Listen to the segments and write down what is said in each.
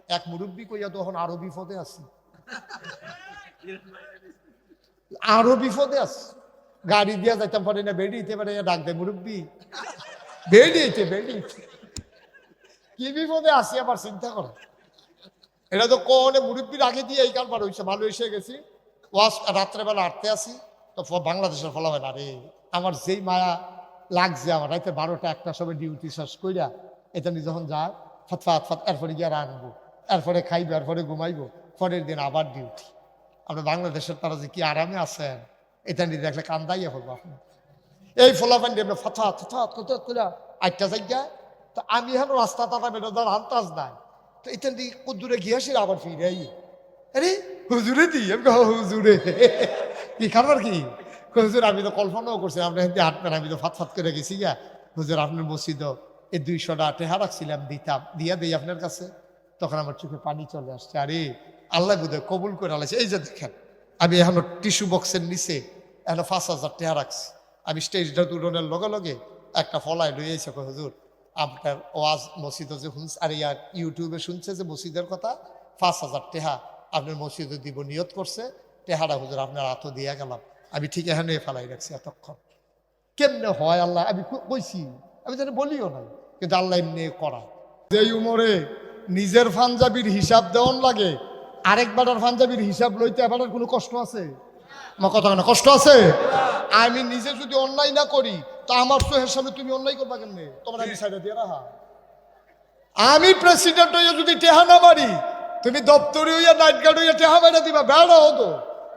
এক মুরব্বী কইয়া তখন আরো বিপদে আছে, আরো বিপদে আছে। গাড়ি দিয়া যাইতাম পারে না, বেরিয়েতে পারে না, ডাক দেয় মুরব্বী বেরিয়েছে বেরিয়েছে, কি বিপদে আসি আবার চিন্তা করো। এটা তো কোনে মুরব্বীর আগে দিয়ে এই কারবার হয়েছে, ভালো এসে গেছি। ওয়াজ রাত্রেবেলা আটতে আসি তো বাংলাদেশের ফলা হয় না রে, আমার যেই মায়া লাগছে আমার রাইতে 12টা 1টার সময় ডিউটি শেষ কইরা এটা নিয়ে যখন যায় ফাতফাত ফাত, এরপরে গিয়ে রাখবো, এরপরে খাইবো, এরপরে ঘুমাইবো, পরের দিন আবার ডিউটি। আপনি বাংলাদেশের তারা যে কি আরামে আছেন এটা নিয়ে দেখলে কান্দাইয়া ফেলবো আপনি। এই ফলাফান্ডি আপনি ফাথাত ফাথাত কত করে 8টা জায়গা, তো আমি এখন রাস্তা তাটা বেরো ধর আন্তাজ নাই, তো এখান থেকে কদ্দুরে গিয়েছি আবার ফিরে আরে হুজুরে দি আমি হুজুরে কি খাবার কি হুজুর, আমি তো কল্পনাও করছি আপনার হিন্দি হাঁটবেন, আমি তো ফাত করে গেছি গা হুজুর আপনার মসজিদ এই 200টা টেহা রাখছিলাম দিতাম, দিয়া দিই আপনার কাছে। তখন আমার চোখে পানি চলে আসছে, আরে আল্লাহ বোধহয় কবুল করে আলাইছে। এই যে দেখেন আমি এখন টিস্যু বক্সের নিচে এখন 5,000 টেহা রাখছি। আমি স্টেজটা তুলনের লগে লগে একটা ফলায় লইয়েছে হুজুর আপনার ওয়াজ মসজিদে যে শুনছে, আর ইয়ার ইউটিউবে শুনছে যে মসজিদের কথা, 5,000 টেহা আপনার মসজিদে দিব নিয়ত করছে, টেহারা হুজুর আপনার হাতও দিয়া গেলাম। আমি ঠিক এখানে ফেলাই রাখছি এতক্ষণ। কেমনে হয় আল্লাহ আমি কইছি, আমি যেন বলিও নাই, কিন্তু আল্লাহ এমনি করা। যেই উমরে নিজের পাঞ্জাবির হিসাব দেওয়ান লাগে, আরেকবার পাঞ্জাবির হিসাব লইতে এবার কোনো কষ্ট আছে? আমার কথা না, কষ্ট আছে? আমি নিজে যদি অন্যায় না করি তো আমার চোখের সামনে তুমি অন্যায় করবা কেমনে? তোমার আমি সাইডে দিয়ে রাখা। আমি প্রেসিডেন্ট হইয়া যদি টেহা না মারি, তুমি দপ্তরে হইয়া নাইট গার্ড হইয়া টেহা মেরে দিবা, বেড়া হতো।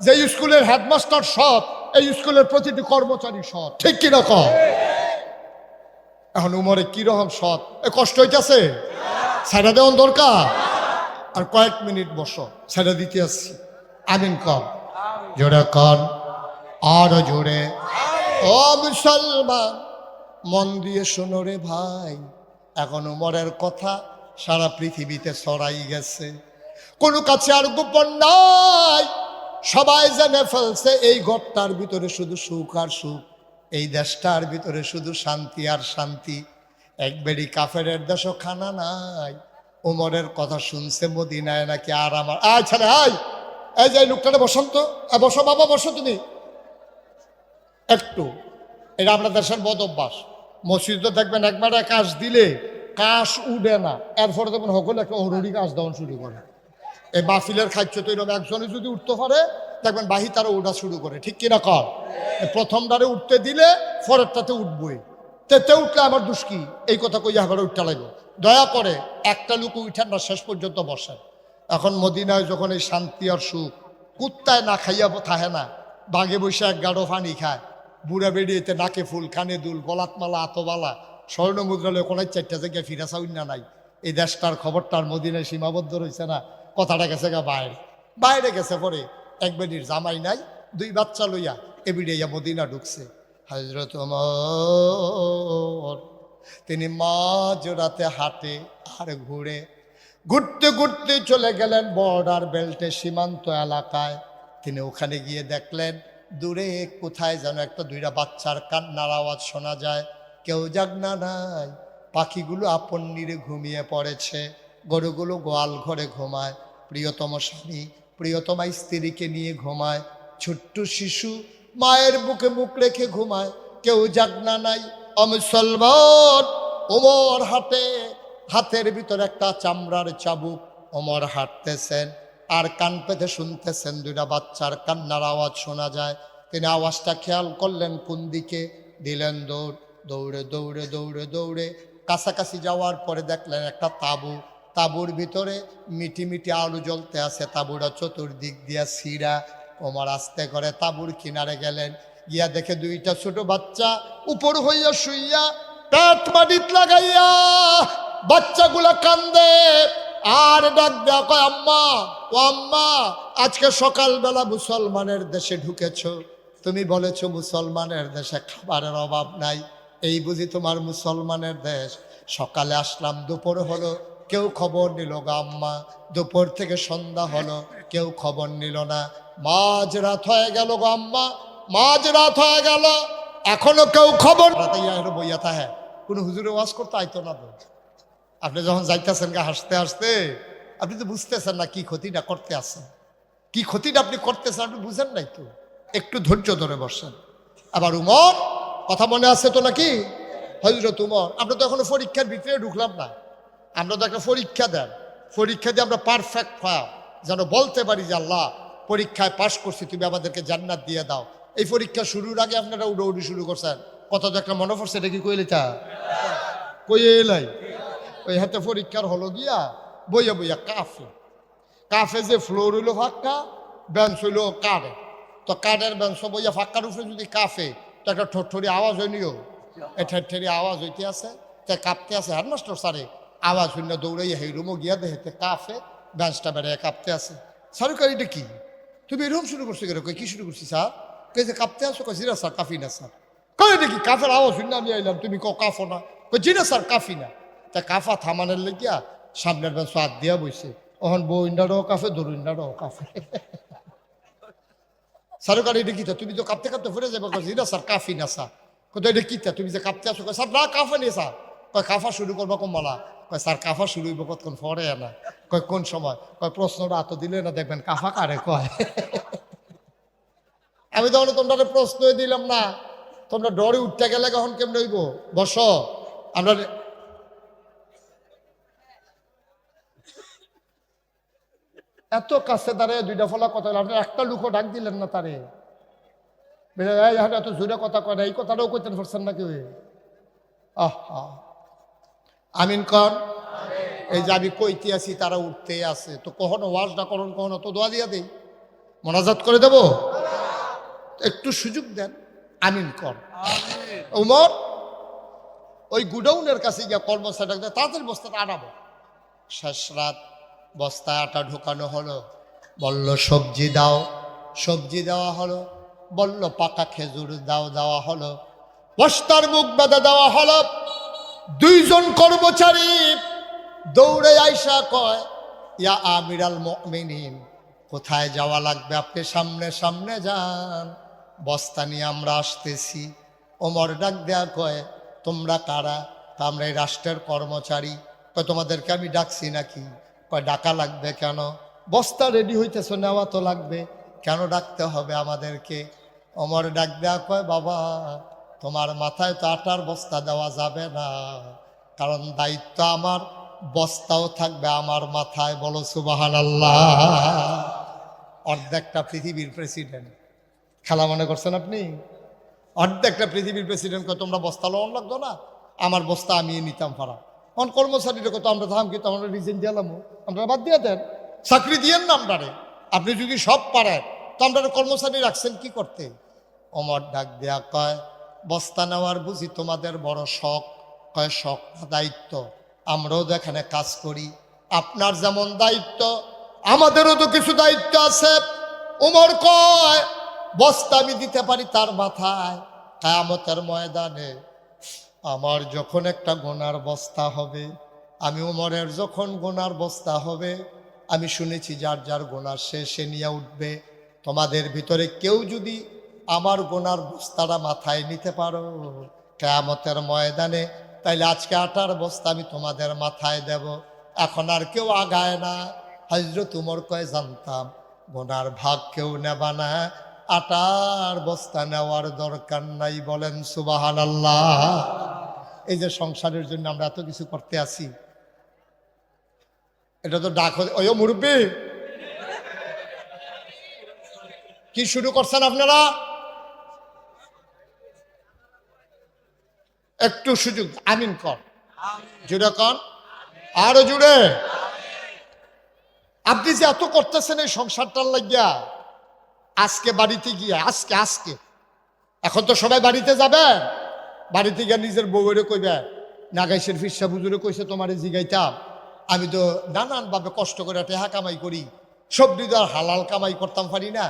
যে স্কুলের হেডমাস্টার সৎ, এই স্কুলের প্রতিটি কর্মচারী সৎ, ঠিক কিনা কম? এখন উমরে কিরকম সৎ, কষ্ট হইতেছে, সাইডা দেওয়ান দরকার। আর কয়েক মিনিট বসো, সাইডা দিতে আসছি। আমিন কম, জোরে কন, আরো জোরে। ও মুসলমান মন দিয়ে শোনো রে ভাই, এখন উমরের কথা সারা পৃথিবীতে ছড়াই গেছে, কোনো কাছে আর গোপন নাই, সবাই জেনে ফেলছে এই ঘরটার ভিতরে শুধু সুখ আর সুখ, এই দেশটার ভিতরে শুধু শান্তি আর শান্তি। এক বেড়ি কাফেরের দেশও খানা নাই। উমরের কথা শুনছে মদিনায় নাকি আর আমার আয় ছেলে আয়, এই যে লোকটারে বসন্ত, বসো বাবা বসো তুমি একটু। এটা আপনার দেশের বদ অভ্যাস, মসজিদে দেখবেন একবার কাশ দিলে কাশ উঠে না, এরপরে দেখবেন সকলে একটা অরুড়ি কাশ দেওয়া শুরু করে। এই মাহফিলের খাদ্য তো এরকম একজনে যদি উঠতে পারে দেখবেন বাহি তারা উঠা শুরু করে, ঠিক কিনা কর? প্রথমটারে উঠতে দিলে পরেরটাতে উঠবই, তেতে উঠলে আমার দুষ্কি এই কথা কইয়া আবার উঠতে লাগবে। দয়া করে একটা লোক উঠেন না, শেষ পর্যন্ত বসেন। এখন মদিনায় যখন এই শান্তি আর সুখ, কুত্তায় না খাইয়া থাহে না, বাঘে বসে এক গাঢ় পানি খায়, বুড়া বেরিয়েতে নাকে ফুল, কানে দুল, গলাত মালা, আতবালা, স্বর্ণ মুদ্রালয় কোনায় 4টা জায়গায় ফিরা চাউন্না নাই। এই দেশটার খবরটার মদিনায় সীমাবদ্ধ রয়েছে না, কথাটা গেছে গা বাইরে, বাইরে গেছে। পরে এক বেডির জামাই নাই, 2 বাচ্চা লইয়া এবিডিয়া মদিনা ঢুকছে। হযরত ওমর তিনি মাঝ রাতে হাঁটে আর ঘুরে, ঘুরতে ঘুরতে চলে গেলেন বর্ডার বেল্টে, সীমান্ত এলাকায়। তিনি ওখানে গিয়ে দেখলেন দূরে কোথায় যেন একটা 2টা বাচ্চার কান্নার আওয়াজ শোনা যায়। কেউ জাগনা নাই, পাখিগুলো আপন নিরে ঘুমিয়ে পড়েছে, গরুগুলো গোয়াল ঘরে ঘুমায়, প্রিয়তম স্বামী প্রিয়তমা স্ত্রীকে নিয়ে ঘুমায়, ছোট্ট শিশু মায়ের বুকে মুখ রেখে ঘুমায়, কেউ জাগনা নাই। মুসলমান ওমর হাঁটে, হাতের ভিতরে একটা চামড়ার চাবুক, ওমর হাঁটতেছেন আর কান পেতে শুনতেছেন 2টা বাচ্চার কান্নার আওয়াজ শোনা যায়। তিনি আওয়াজটা খেয়াল করলেন কোন দিকে, দিলেন দৌড়, দৌড়ে দৌড়ে দৌড়ে দৌড়ে কাছাকাছি যাওয়ার পরে দেখলেন একটা তাঁবু, তাঁবুর ভিতরে মিটি মিটি আলো জ্বলতে আছে, তাঁবুটা চতুর্দিক দিয়া ছিঁড়া। ওমর আস্তে করে তাঁবুর কিনারে গেলেন, গিয়া দেখে 2টা ছোট বাচ্চা উপর হইয়া শুইয়া পেট মাটিত লাগাইয়া বাচ্চাগুলা কান্দে আর ডাক দেয়া কয় আম্মা, ও আম্মা, আজকে সকালবেলা মুসলমানের দেশে ঢুকেছ, তুমি বলেছ মুসলমানের দেশে খাবারের অভাব নাই, এই বুঝি তোমার মুসলমানের দেশ? সকালে আসলাম, দুপুর হলো, কেউ খবর নিল গো আম্মা, দুপুর থেকে সন্ধ্যা হলো, কেউ খবর নিল না, মাঝ রাত হয়ে গেল গো আম্মা, মাঝ রাত হয়ে গেল, এখনো কেউ খবর বইয়া থাহে। কোনো হুজুরে ওয়াজ করতে আইতো না তো। আপনি যখন যাইতেছেন গা হাসতে হাসতে, আপনি তো বুঝতেছেন না কি ক্ষতিটা করতে আছেন, কি ক্ষতিটা আপনি করতেছেন আপনি বুঝেন নাই তো, একটু ধৈর্য ধরে বসেন। আবার উমর কথা মনে আছে তো নাকি? হযরত উমর, আমরা তো এখনো পরীক্ষার ভিতরে ঢুকলাম না, আমরা তো একটা পরীক্ষা দেন, পরীক্ষা দিয়ে আমরা পারফেক্ট হওয়া যেন বলতে পারি যে আল্লাহ পরীক্ষায় পাশ করছি, তুমি আমাদেরকে জান্নাত দিয়ে দাও। এই পরীক্ষা শুরুর আগে আপনারা উড়ি শুরু করছেন, কত তো একটা মনে পড়ছে, এটা কি কইলে তা কই এলাই ওই হাতে পরীক্ষার হলো গিয়া বইয়া বইয়া কাফে, কাফে যে ফ্লোর হইলো ফাঁকা, বেঞ্চ হইলো কাঠে, তো কাঠের বেঞ্চ বইয়া ফাঁকার উপরে যদি কাফে তো একটা ঠোঁটঠরি আওয়াজ হয়নিও, এই ঠেরঠেরি আওয়াজ হইতে আছে, তে কাঁপতে আছে। হেডমাস্টার স্যারে আওয়াজ শূন্য দৌড়াইয়া সেই রুমও গিয়া দেখে কাফে বেঞ্চটা বেড়ে কাঁপতে আছে। স্যার কই এটা কি, তুমি এরকম শুরু করছো কেন? কই কি শুরু করছি স্যার? কই যে কাঁপতে আসো? কই জিরা স্যার কাফি না স্যার। কই এটা কি কাফের আওয়াজ শূন্য আমি আইলাম, তুমি কাফো না? কই জিরা স্যার কাফি না। তা কাফা থামানের লেগিয়া সামনের বেঞ্চ হাত দিয়া বইছে, ওখান বইন্ডারও কাফে দরুইন্ডারও কাফে। স্যার কার এটা কিতা, তুমি তো কাঁপতে কাঁপতে ফুরে যাবে। জিরা স্যার কাফি না স্যার। কোথায় এটা কিতা, তুমি যে কাঁপতে আসো? স্যার না কাফে নেই স্যার। কয় কাফা শুরু করবো কমলা? কয় স্যার কাফা শুরু হইব কতক্ষণ পরে না। কয় কোন সময়? কয় প্রশ্নটা এত দিলে না দেখবেন কাফা কারে কয়। আমি তখন তোমরা প্রশ্নই দিলাম না, তোমরা ডরে উঠতে গেলে কখন কেমনে হইব? বস আমরা এত কাছে দাঁড়িয়ে দুইটা ফলা কথা বলে, আপনি একটা লুকো ডাক দিলেন না তারে, এত জোরে কথা কয় না, এই কথাটাও কইতেন পারছেন না কেউ? আহা আমিন কর। এই যে আমি কইতে আছি তারা উঠতে আছে, তো কখনো ওয়াজ না করুন, কখনো তো দোয়া দিয়া দেই, মোনাজাত করে দেব, একটু সুযোগ দেন। আমিন কর। উমর ওই গুডাউনের কাছে গিয়া কর্মচারী তাদের বস্তাটা আনাবো, শেষ রাত বস্তায় আটা ঢোকানো হলো, বলল সবজি দাও, সবজি দেওয়া হলো, বলল পাকা খেজুর দাও, দেওয়া হলো, বস্তার মুখ বেঁধে দেওয়া হলো। দুইজন কর্মচারী দৌড়ে আইসা কয়, ইয়া আমিরাল মুমিনিন, কোথায় যাওয়া লাগবে? আপনি সামনে সামনে যান, বস্তা নিয়ে আমরা আসতেছি। ওমর ডাক দেয়া কয়, তোমরা কারা? তা আমরা এই রাষ্ট্রের কর্মচারী। কয় তোমাদেরকে আমি ডাকছি নাকি? কয় ডাকা লাগবে কেন? বস্তা রেডি হইতেছ, নেওয়া তো লাগবে, কেন ডাকতে হবে আমাদেরকে? ওমর ডাক দেয়া কয়, বাবা তোমার মাথায় তো আটার বস্তা দেওয়া যাবে না, কারণ দায়িত্ব আমার, বস্তাও থাকবে আমার মাথায়। বলো সুবহানাল্লাহ। অর্ধেকটা পৃথিবীর প্রেসিডেন্ট, খেলা মনে করছেন আপনি? অর্ধেকটা পৃথিবীর প্রেসিডেন্ট কয় তোমরা বস্তা লোন লাগতো না, আমার বস্তা আমি নিতাম পারা। কারণ কর্মচারীরা কত আমরা থাম কিন্তু আমরা রিজেন্ট দিলাম, আমরা বাদ দিয়ে দেন, চাকরি দিয়েন না আমরারে। আপনি যদি সব পারেন তো আমরা কর্মচারী রাখছেন কি করতে? ওমর ডাক দেয়া কয়, বস্তা নেওয়ার বুঝি তোমাদের বড় শখ? কয় শখ না, দায়িত্ব। আমরাও তো এখানে কাজ করি, আপনার যেমন দায়িত্ব আমাদেরও তো কিছু দায়িত্ব আছে। ওমর কয়, বস্তা আমি দিতে পারি তার মাথায়, কিয়ামতের ময়দানে আমার যখন একটা গোনার বস্তা হবে, আমি ওমরের যখন গোনার বস্তা হবে, আমি শুনেছি যার যার গোনা সে নিয়ে উঠবে। তোমাদের ভিতরে কেউ যদি আমার গোনার বস্তাটা মাথায় নিতে পারো কিয়ামতের ময়দানে, তাইলে আজকে আটার বস্তা আমি তোমাদের মাথায় দেব। এখন আর কেউ আগায় না। হযরত উমর কয়, জানতাম গোনার ভাগ কেউ নেবা না, আটার বস্তা নেওয়ার দরকার নাই। বলেন সুবহানাল্লাহ। এই যে সংসারের জন্য আমরা এত কিছু করতে আসি, এটা তো ডাক। ওই মুরব্বী কি শুরু করছেন আপনারা? একটু সুযোগ, আমিন কর, জুড়ে কর, আরো জুড়ে। আপনি যে এত করতেছেন এই সংসারটার লাগিয়া, আজকে বাড়িতে গিয়ে আজকে এখন তো সবাই বাড়িতে যাবে, বাড়িতে গিয়ে নিজের বউরে কইবে, নাগাইশের ফিরসা বুজুরে কইছে তোমারে জিগাইতাম, আমি তো নানানভাবে কষ্ট করে টেহা কামাই করি, সবজি তো আর হালাল কামাই করতাম পারি না,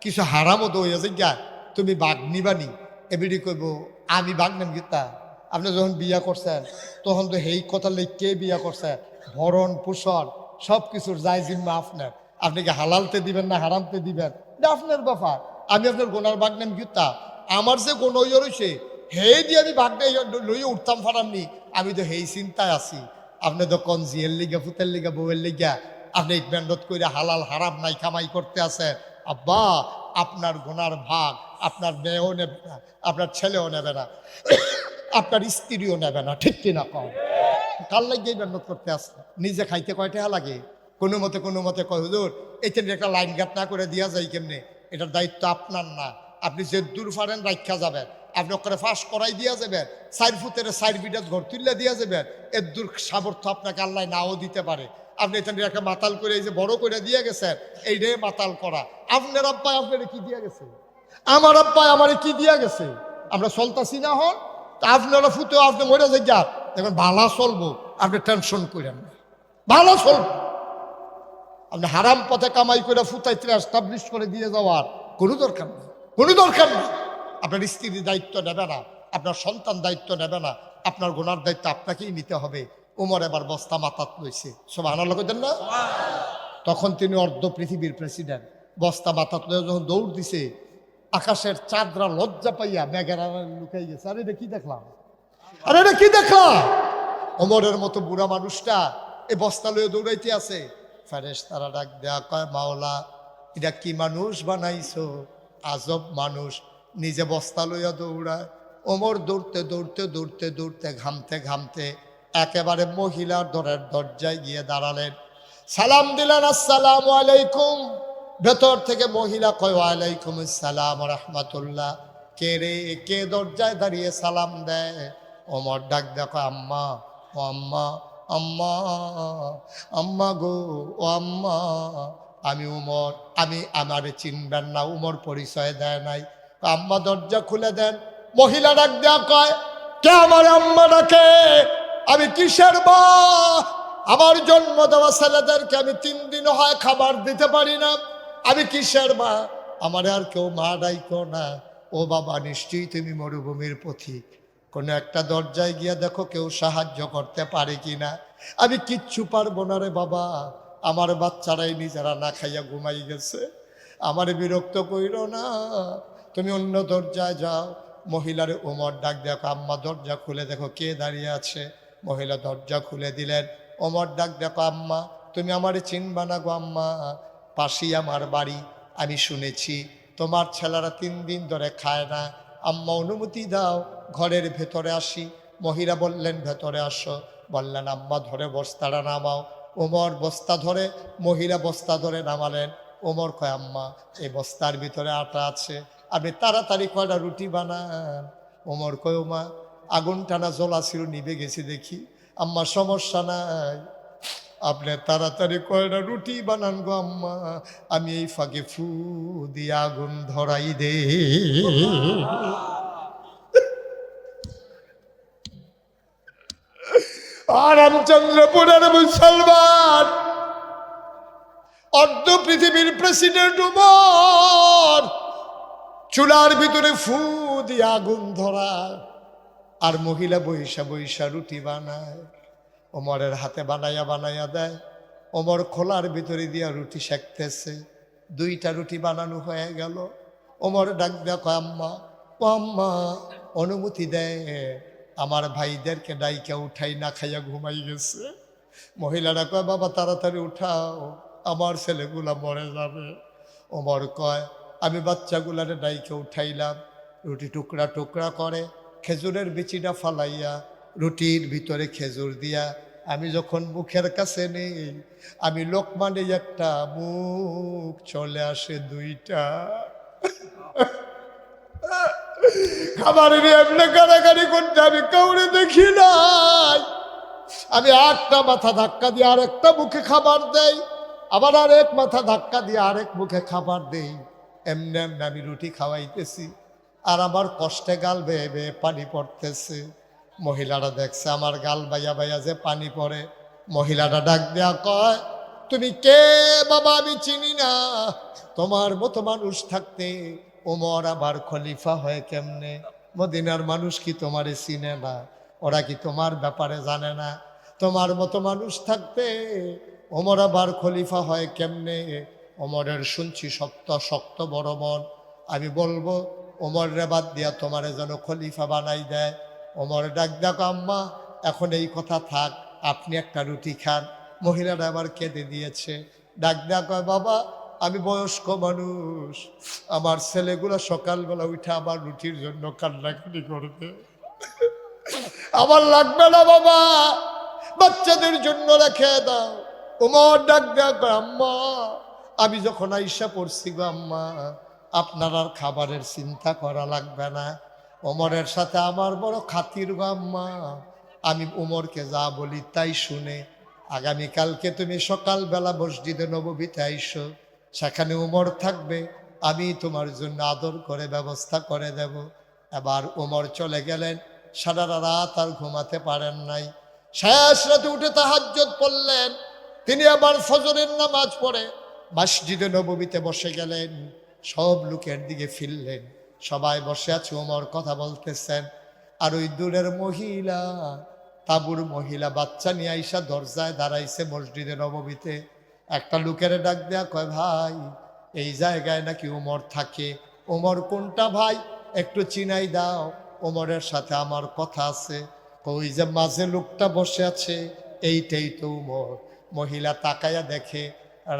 কিছু হারামও তো হইয়া গা, তুমি বাঘ নিবানি। এবিডি কইব, আমি বাঘ নেম গীতা? আপনি যখন বিয়া করছেন তখন তো এই কথা লেখকে বিয়া করছেন, ভরণ পোষণ সব কিছুর যায় জিম্মা আপনার। আপনি কি হালালতে দিবেন না হারামতে দিবেন, এটা আপনার ব্যাপার। আমি আপনার গোনার বাঘ নেম গীতা? আমার যে গোন হইয়া রয়েছে হেই দিয়ে আমি বাঘ লইয়ে উঠতাম ফারামনি, আমি তো হেই চিন্তায় আছি। আপনি তো কন জিয়ের লিগা, ফুতের লিগা, বউয়ের লিগা আপনি ইট মেহনত করে হালাল হারাম নাই কামাই করতে আছেন। আব্বা, আপনার গুনার ভাগ আপনার মেয়েও নেবে না, আপনার ছেলেও নেবে না, আপনার স্ত্রীও নেবে না, ঠিক কিনা কম? কার লাগিয়ে মেহনত করতে আসে? নিজে খাইতে কয় টাকা লাগে? কোনো মতে কয় হুজুর এইটা একটা লাইন গাট না করে দিয়া যায় কেমনে? এটার দায়িত্ব আপনার না। আপনি যে দূর ফারেন রাখা যাবেন, আপনি ওখানে ফাঁস করাই দিয়া যাবেন, 4 ফুটের 4 বিটাত ঘর তুললে দিয়া যাবেন। এর দূর সামর্থ্য আপনাকে আল্লাহ নাও দিতে পারে। আপনি এটা একটা মাতাল করে এই যে বড় করে দিয়ে গেছেন, এইটাই মাতাল করা। আপনার আব্বাই আপনার কি দিয়া গেছে? আমার আব্বাই আমারে কি দিয়া গেছে? আমরা চলতাছি না হন, আপনারা ফুটেও আপনি মরে যাই যা দেখবেন ভালো চলবো, আপনি টেনশন করেন না, ভালো চলবো। আপনি হারাম পথে কামাই করে ফুটাইতে এস্টাবলিশ করে দিয়ে যাওয়ার কোনো দরকার নেই, কোনো দরকার নেই। আপনার স্ত্রীর দায়িত্ব নেবে না, আপনার সন্তান দায়িত্ব নেবে না, আপনার গুনার দায়িত্ব আপনাকেই নিতে হবে। ওমর এবার বস্তা মাথাত লইছে, সুবহানাল্লাহ কইতেন না? তখন তিনি অর্ধ পৃথিবীর প্রেসিডেন্ট। বস্তা মাথাত লয়ে যখন দৌড় দিছে, আকাশের চাঁদরা লজ্জা পাইয়া মেঘেরা লুকাই গেছে। আরে এটা কি দেখলাম, আরে এটা কি দেখলাম? ওমরের মতো বুড়া মানুষটা এই বস্তা লয়ে দৌড়াইতে আছে। ফেরেশতারা ডাক দেয়া কয়, মাওলা এটা কি মানুষ বানাইছো, আজব মানুষ, নিজে বস্তা লইয়া দৌড়ায়। ওমর দৌড়তে দৌড়তে দৌড়তে দৌড়তে ঘামতে ঘামতে একেবারে মহিলার ঘরের দরজায় গিয়ে দাঁড়ালেন, সালাম দিলেন, আসসালামু আলাইকুম। ভেতর থেকে মহিলা কয়, ওয়ালাইকুম আসসালাম রাহমাতুল্লাহ। কে রে, কে দরজায় দাঁড়িয়ে সালাম দেয়? ওমর ডাক দেখো, আম্মা, ও আম্মা, আম্মা, আম্মা গো, ও আম্মা, আমি উমর, আমি আমারে চিনবেন না? উমর পরিচয় দেয় নাই। আম্মা দরজা খুলে দেন। মহিলা ডাক দেয়া কয়, কে আমার আম্মা ডাকে? আমি কিসের মা? আমার জন্ম দেওয়া ছেলেদেরকে আমি 3 দিন হয় খাবার দিতে পারি না, আমি কিসের মা? আমার আর কেউ মা ডাইকো না। ও বাবা, নিশ্চয়ই তুমি মরুভূমির পথিক, কোনো একটা দরজায় গিয়া দেখো কেউ সাহায্য করতে পারে কিনা। আমি কিচ্ছু পারবো না রে বাবা, আমার বাচ্চারাই নিজেরা না খাইয়া ঘুমাই গেছে, আমার বিরক্ত কইরো না, তুমি অন্য দরজায় যাও। মহিলারে ওমর ডাক দেখো, আম্মা দরজা খুলে দেখো কে দাঁড়িয়ে আছে। মহিলা দরজা খুলে দিলেন। ওমর ডাক দেখো, আম্মা তুমি আমারে চিনবা না গো আম্মা, পাশেই আমার বাড়ি, আমি শুনেছি তোমার ছেলেরা 3 দিন ধরে খায় না, আম্মা অনুমতি দাও ঘরের ভেতরে আসি। মহিলা বললেন, ভেতরে আসো। বললেন, আম্মা ধরে বস্তাটা নামাও। ওমর বস্তা ধরে, মহিলা বস্তা ধরে নামালেন। ওমর কয়, আম্মা এই বস্তার ভিতরে আটা আছে, আপনি তাড়াতাড়ি কয়টা রুটি বানান। ওমর কয়, ওমা আগুন টানা জ্বলা ছিল, নিভে গেছি দেখি। আম্মা সমস্যা নাই, আপনি তাড়াতাড়ি কয়টা রুটি বানান গো আম্মা, আমি এই ফাঁকে ফু দিয়ে আগুন ধরাই দে। আর রামচন্দ্রপুরের মুসলমান, অর্ধ পৃথিবীর প্রেসিডেন্ট উমর, চুলার ভিতরে ফু দিয়ে আগুন ধরা, আর মহিলা বৈশা বৈশা রুটি বানায়। ওমরের হাতে বানাইয়া বানাইয়া দেয়। ওমর খোলার ভিতরে দিয়া রুটি সেঁকতেছে। 2টা রুটি বানানো হয়ে গেল। ওমর ডাক দেখো, আম্মা, ও আম্মা অনুমতি দেয়, আমার ভাইদেরকে ডাইকা উঠাই, না খাইয়া ঘুমাই গেছে। মহিলারা কয়, বাবা তাড়াতাড়ি উঠাও, আমার ছেলেগুলা মরে যাবে। ওমর কয়, আমি বাচ্চাগুলারে ডাইকে উঠাইলাম। রুটি টুকরা টুকরা করে খেজুরের বিচিটা ফালাইয়া রুটির ভিতরে খেজুর দিয়া আমি যখন মুখের কাছে নেই, আমি লোকমা নেই একটা, মুখ চলে আসে 2টা। খাবার নিয়ে এমনি গাড়াগাড়ি করতে আমি কাউরে দেখি নাই। আমি একটা মাথা ধাক্কা দিয়ে আরেকটা মুখে খাবার দেই, আবার আরেক মাথা ধাক্কা দিয়ে আরেক মুখে খাবার দেই। এমনি এমনি আমি রুটি খাওয়াইতেছি, আর আমার কষ্টে গাল বেয়ে বেয়ে পানি পড়তেছে। মহিলারা দেখছে আমার গাল বাইয়া বাইয়া যে পানি পড়ে। মহিলারা ডাক দেয়া কয়, তুমি কে বাবা? আমি চিনি না, তোমার মতো মানুষ থাকতে ওমর আবার খলিফা হয় কেমনে? মদিনার মানুষ কি তোমারে চিনে না? ওরা কি তোমার ব্যাপারে জানে না? তোমার মতো মানুষ থাকতে ওমর আবার খলিফা হয় কেমনে? ওমরের শুনছি শক্ত শক্ত বড় মন, আমি বলবো ওমরের বাদ দিয়া তোমারে যেন খলিফা বানাই দেয়। ওমর ডাক দেখো, আম্মা এখন এই কথা থাক, আপনি একটা রুটি খান। মহিলাটা আবার কেঁদে দিয়েছে, ডাক দেয়া কয়, বাবা আমি বয়স্ক মানুষ, আমার ছেলেগুলো সকালবেলা উঠে আবার রুটির জন্য কান্নাকাটি করবে, আমার লাগবে না বাবা, বাচ্চাদের জন্য রেখে দাও। ওমর ডাক দেয়া কয়, আম্মা আমি যখন আইসা পড়ছি গো আম্মা, আপনার আর খাবারের চিন্তা করা লাগবে না। ওমরের সাথে আমার বড় খাতির গো আম্মা, আমি ওমরকে যা বলি তাই শুনে আগামীকালকে তুমি সকালবেলা মসজিদে নববীতে আইসো, সেখানে ওমর থাকবে, আমি তোমার জন্য আদর করে ব্যবস্থা করে দেব। এবার ওমর চলে গেলেন, সারা রাত আর ঘুমাতে পারেন নাই। শেষ রাতে উঠে তাহাজ্জুদ পড়লেন, তিনি আবার ফজরের নামাজ পড়ে মসজিদে নববীতে বসে গেলেন। সব লোকের দিকে ফিরলেন, সবাই বসে আছে, ওমর কথা বলতেছেন। আর ওই দূরের মহিলা, তাবুর মহিলা বাচ্চা নিয়ে আইসা দরজায় দাঁড়াইছে মসজিদে নববীতে। একটা লোকের ডাক দেয়া কয়, ভাই এই জায়গায় নাকি ওমর থাকে। ওমর কোনটা ভাই, একটু চিনাই দাও, ওমরের সাথে আমার কথা আছে। ওই যে মাঝে লোকটা বসে আছে, এইটাই তো ওমর। মহিলা তাকায়া দেখে,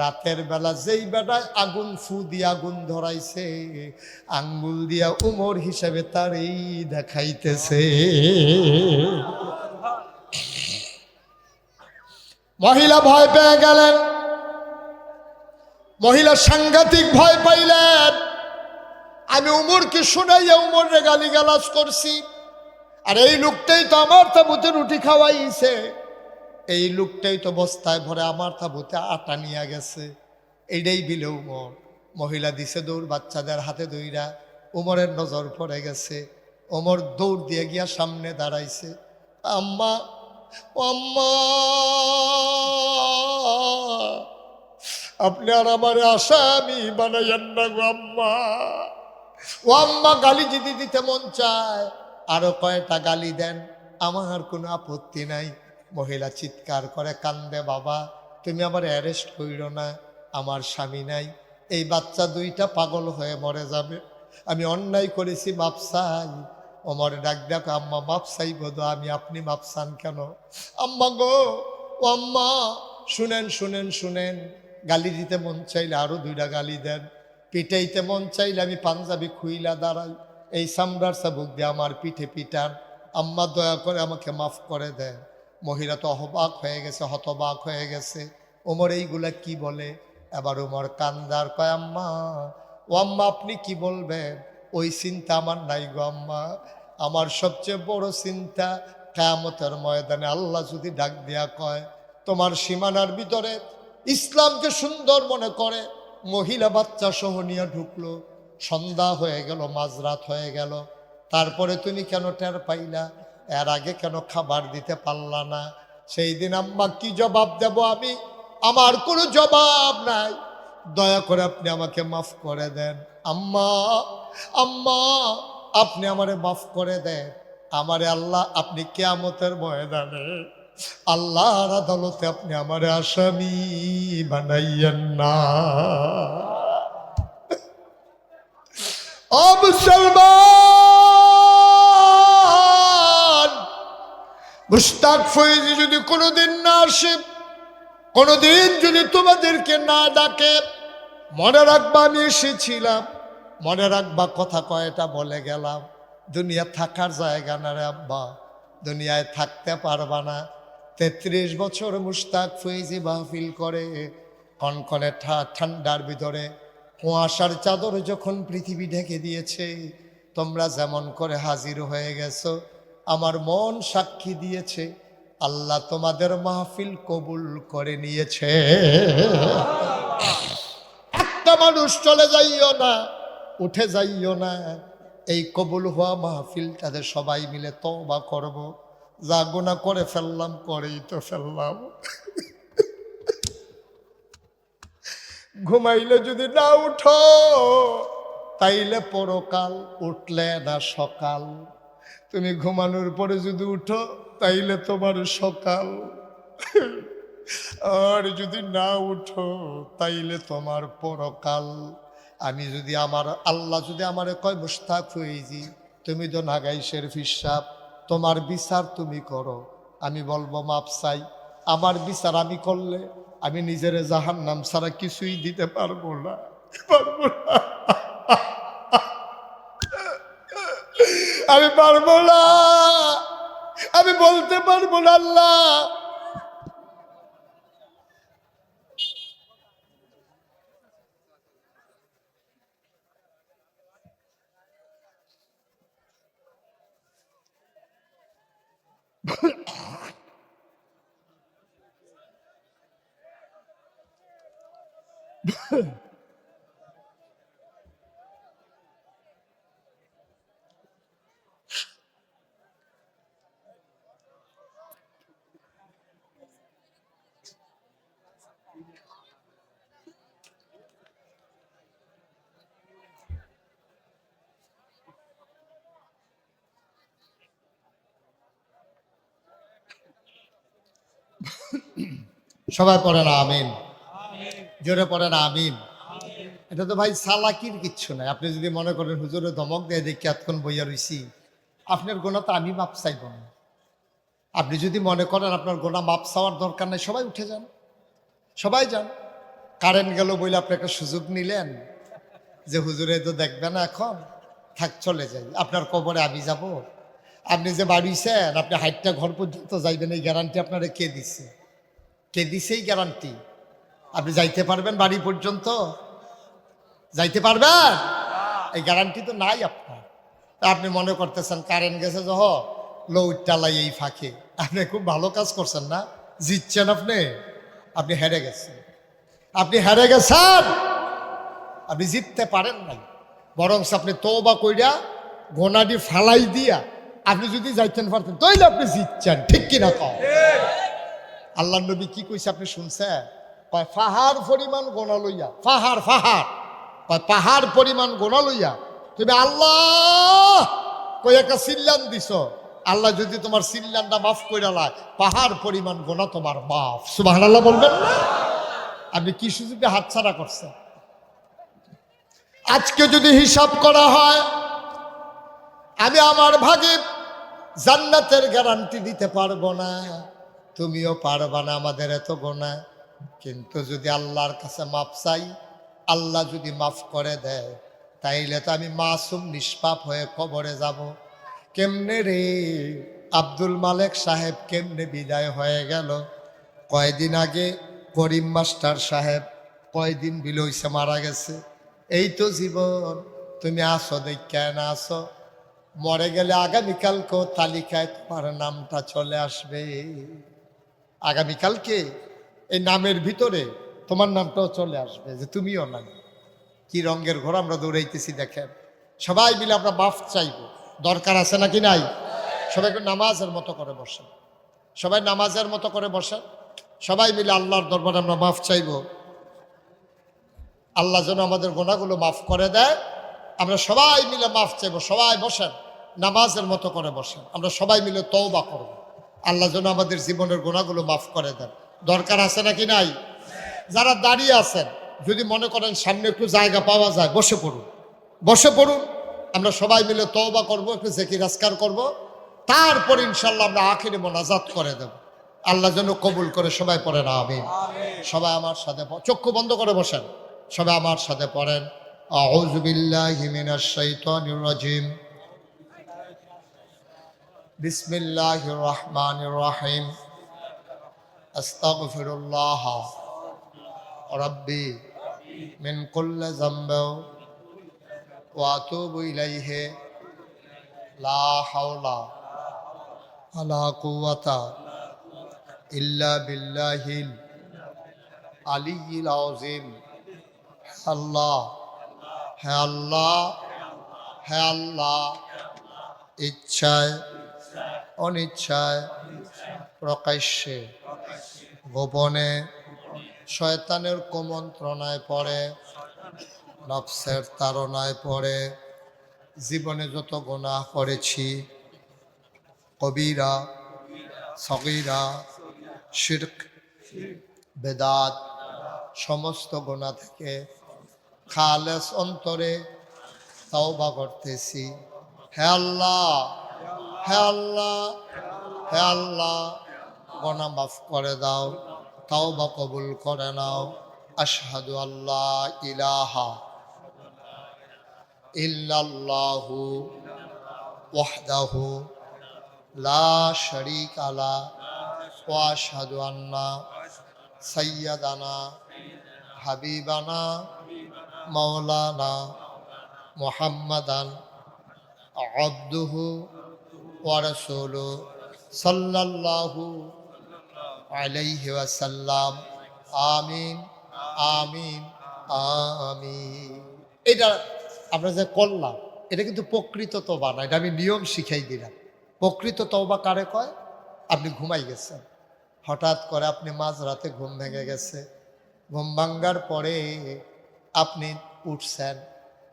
রাতের বেলা যেই বেটায় আগুন ফু দিয়ে আগুন ধরাইছে, আঙ্গুল দিয়া উমর হিসেবে তার এই দেখাইতেছে। মহিলা ভয় পেয়ে গেলেন, মহিলা সাংঘাতিক ভয় পাইলেন। আমি উমরকে শুনাইয়া উমরে গালিগালাজ করছি, আর এই লোকটাই তো আমার তাবুতে রুটি খাওয়াইছে, এই লোকটাই তো বস্তায় ভরে আমার তাবুতে আটা নিয়ে গেছে, এইটাই বিলে উমর। মহিলা দিছে দৌড়, বাচ্চাদের হাতে দইরা। উমরের নজর পড়ে গেছে, ওমর দৌড় দিয়ে গিয়া সামনে দাঁড়াইছে। আম্মা, আম্মা আপনি আর আমার আসামি বানাইয়েন না গো আম্মা। ও আম্মা গালি যদি দিতে মন চায় আরো কয়টা গালি দেন, আমার কোনো আপত্তি নাই। মহিলা চিৎকার করে কান্দে, বাবা তুমি আমার অ্যারেস্ট কইরো না, আমার স্বামী নাই, এই বাচ্চা দুইটা পাগল হয়ে মরে যাবে, আমি অন্যায় করেছি, মাপ চাই। ওমর ডাক ডাক, আম্মা মাপ চাই বোধ, আমি আপনি মাপ চান কেন? আম্মা গো, ও আম্মা শুনেন শুনেন শুনেন, গালি দিতে মন চাইলে আরো দুইটা গালি দেন, পিটাইতে মন চাইলে আমি পাঞ্জাবি খুইলা দাঁড়াই, এই চামড়ার চাবুক দিয়ে আমার পিঠে পিটান, আম্মা দয়া করে আমাকে মাফ করে দেন। মহিলা তো অবাক হয়ে গেছে, হতবাক হয়ে গেছে, ওমর এইগুলা কি বলে? এবার ওমর কান্দার কয়, আম্মা ও আম্মা আপনি কি বলবেন, ওই চিন্তা আমার নাই গো আম্মা, আমার সবচেয়ে বড় চিন্তা কিয়ামতের ময়দানে আল্লাহ যদি ডাক দিয়া কয়, তোমার সীমানার ভিতরে ইসলামকে সুন্দর মনে করে মহিলা বাচ্চা সহ নিয়ে ঢুকলো, সন্ধ্যা হয়ে গেল, মাঝরাত হয়ে গেল, তারপরে তুমি কেন টের পাইলা? এর আগে কেন খাবার দিতে পারলা না? সেই দিন আম্মা কি জবাব দেব আমি? আমার কোনো জবাব নাই, দয়া করে আপনি আমাকে মাফ করে দেন। আম্মা, আম্মা আপনি আমারে মাফ করে দেন, আমারে আল্লাহ আপনি কিয়ামতের ময়দানে আল্লাহর আদালতে আপনি আমারে আসামি বানাইয়েন না। ও মুসলমান, মুশতাক ফৈজি যদি কোনোদিন না আসে, কোনোদিন যদি তোমাদেরকে না ডাকে, মনে রাখবা আমি এসেছিলাম, মনে রাখবা কথা কয়টা বলে গেলাম। দুনিয়া থাকার জায়গা না রে আব্বা, দুনিয়ায় থাকতে পারবা না। 33 বছর মুশতাক ফৈজি মাহফিল করে, কনকনে ঠান্ডার ভিতরে কুয়াশার চাদর যখন পৃথিবী ঢেকে দিয়েছে, তোমরা যেমন করে হাজির হয়ে গেছো, আমার মন সাক্ষী দিয়েছে আল্লাহ তোমাদের মাহফিল কবুল করে নিয়েছে। একটা মানুষ চলে যাইও না, উঠে যাইও না, এই কবুল হওয়া মাহফিল তাদের সবাই মিলে তওবা করব। যা গুনাহ করে ফেললাম, করেই তো ফেললাম। ঘুমাইলে যদি না উঠো তাইলে পরকাল, উঠলে না সকাল। তুমি ঘুমানোর পরে যদি উঠো তাইলে তোমার সকাল, আর যদি না উঠো তাইলে তোমার পরকাল। আমি যদি আমার আল্লাহ যদি আমারে কয়, মুশতাক ফৈজি তুমি তো নাগাইশের ফিসাব, তোমার বিচার তুমি করো, আমি বলবো মাপ চাই। আমার বিচার আমি করলে আমি নিজের জাহান্নাম ছাড়া কিছুই দিতে পারবো না, পারবো না, আমি পারবো না, আমি বলতে পারবো না আল্লাহ। সবাই পড়ে না আমিন, জোরে পড়ে না আমিন। এটা তো ভাই সালাকির কিচ্ছু নাই। আপনি যদি মনে করেন হুজুরে ধমক দেয় দেখি এতক্ষণ বইয়া রইছি, আপনার গোনা তো আমি মাপ চাইব না। আপনি যদি মনে করেন আপনার গোনা মাপ চাওয়ার দরকার নাই, সবাই উঠে যান, সবাই যান। কারেন্ট গেল বলে আপনি একটা সুযোগ নিলেন যে হুজুরে তো দেখবে না এখন, থাক চলে যাই, আপনার কবরে আমি যাব। আপনি যে বাড়িছেন, আপনি হাইটটা ঘর পর্যন্ত যাইবেন, এই গ্যারান্টি আপনারা কে দিছে? কে দিছে এই গ্যারান্টি? আপনি যাইতে পারবেন বাড়ি পর্যন্ত? যাইতে পারবেন? এই গ্যারান্টি তো নাই আপনার। তা আপনি মনে করতেছেন কারেন্ট গেছে যহ লৌটালাই এই ফাঁকে, আপনি খুব ভালো কাজ করছেন না, জিতছেন আপনি। আপনি হেরে গেছেন, আপনি হেরে গেছেন, আপনি জিততে পারেন নাই। বরং আপনি তওবা কইরা গোনাডি ফালাই দিয়া আপনি যদি যাইতেন পারতেন তাইলে আপনি জিতছেন, ঠিক কিনা কও? আল্লাহ নবী কি কইছে আপনি শুনছেন? কয় পাহাড় পরিমাণ গোনা লইয়া, পাহাড় পাহাড়, কয় পাহাড় পরিমাণ গোনা লইয়া তুমি আল্লাহ কই একটা সিল্লান দিছ, আল্লাহ যদি তোমার সিল্লানটা মাফ কইরা লায়, পাহাড় পরিমাণ গোনা তোমার মাফ। সুবহানাল্লাহ বলবেন না? আপনি কি সুযোগে হাতছাড়া করছেন? আজকে যদি হিসাব করা হয়, আমি আমার ভাগে জান্নাতের গ্যারান্টি দিতে পারবো না, তুমিও পারবা না, আমাদের এত গোনা। কিন্তু যদি আল্লাহর কাছে মাপ চাই, আল্লাহ যদি মাফ করে দেয়, তাইলে তো আমি মাসুম নিষ্পাপ হয়ে কবরে যাব। কেমনে রে আব্দুল মালেক সাহেব কেমনে বিদায় হয়ে গেল? কয়দিন আগে করিম মাস্টার সাহেব কয়দিন বিলইছে মারা গেছে। এই তো জীবন, তুমি আসো দেখা না আসো, মরে গেলে আগামীকালকে তালিকায় তোমার নামটা চলে আসবে। আগামীকালকে এই নামের ভিতরে তোমার নামটাও চলে আসবে যে তুমিও নাই। কি রঙের ঘর আমরা দৌড়াইতেছি দেখেন। সবাই মিলে আমরা মাফ চাইব, দরকার আছে নাকি নাই? সবাইকে নামাজের মতো করে বসেন, সবাই নামাজের মতো করে বসেন, সবাই মিলে আল্লাহর দরবারে আমরা মাফ চাইব। আল্লাহ যেন আমাদের গোনাগুলো মাফ করে দেয়। আমরা সবাই মিলে মাফ চাইব। সবাই বসেন, নামাজের মতো করে বসেন, আমরা সবাই মিলে তওবা করব। আল্লাহ যেন আমাদের জীবনের গোনাগুলো মাফ করে দেন। দরকার আছে নাকি নাই? যারা দাঁড়িয়ে আছেন, যদি মনে করেন সামনে একটু জায়গা পাওয়া যায়, বসে পড়ুন, বসে পড়ুন। আমরা সবাই মিলে তওবা করব, একটু জিকির আজকার করব, তারপর ইনশাল্লাহ আমরা আখিরে মোনাজাত করে দেব। আল্লাহ যেন কবুল করে। সবাই পড়েন আমিন। সবাই আমার সাথে চক্ষু বন্ধ করে বসেন, সবাই আমার সাথে পড়েন আউযু বিল্লাহি মিনাশ শাইতানির রাজিম বিসমিল্লাহির রহমানির রহিম আস্তাগফিরুল্লাহ রাব্বি মিন কুল্লি যামবি ওয়া আতুবু ইলাইহি লা হাওলা ওয়ালা কুওয়াতা ইল্লা বিল্লাহিল আলিয়্যিল আযীম। আল্লাহ, হে আল্লাহ, হে আল্লাহ, ইচ্ছায় অনিচ্ছায় প্রকাশ্যে গোপনে শয়তানের কুমন্ত্রণায় পড়ে, নফসের তাড়নায় পড়ে জীবনে যত গুনাহ করেছি, কবিরা সগীরা শিরক বেদাত সমস্ত গুনাহ থেকে খালেস অন্তরে তওবা করতেছি। হে আল্লাহ, হে আল্লাহ, হে আল্লাহ, গুনাহ মাফ করে দাও, তাওবা কবুল করে নাও। আশহাদু আল্লাহ ইলাহা ইল্লাল্লাহু ওয়াহদাহু লা শারীকা লা ওয়া আশহাদু আন্না সাইয়্যিদানা হাবিবানা মাওলানা মুহাম্মাদান আবদুহু ওয়া রাসূলুহু সাল্লাল্লাহু আলাইহি ওয়াসাল্লাম। আমিন আমিন আমিন। এটা আমরা যে করলাম এটা কিন্তু প্রকৃত তওবা না, এটা আমি নিয়ম শিখাই দিলাম। প্রকৃত তওবা কারে কয়? আপনি ঘুমাই গেছেন, হঠাৎ করে আপনি মাঝরাতে ঘুম ভেঙে গেছে, ঘুম ভাঙ্গার পরে আপনি উঠছেন,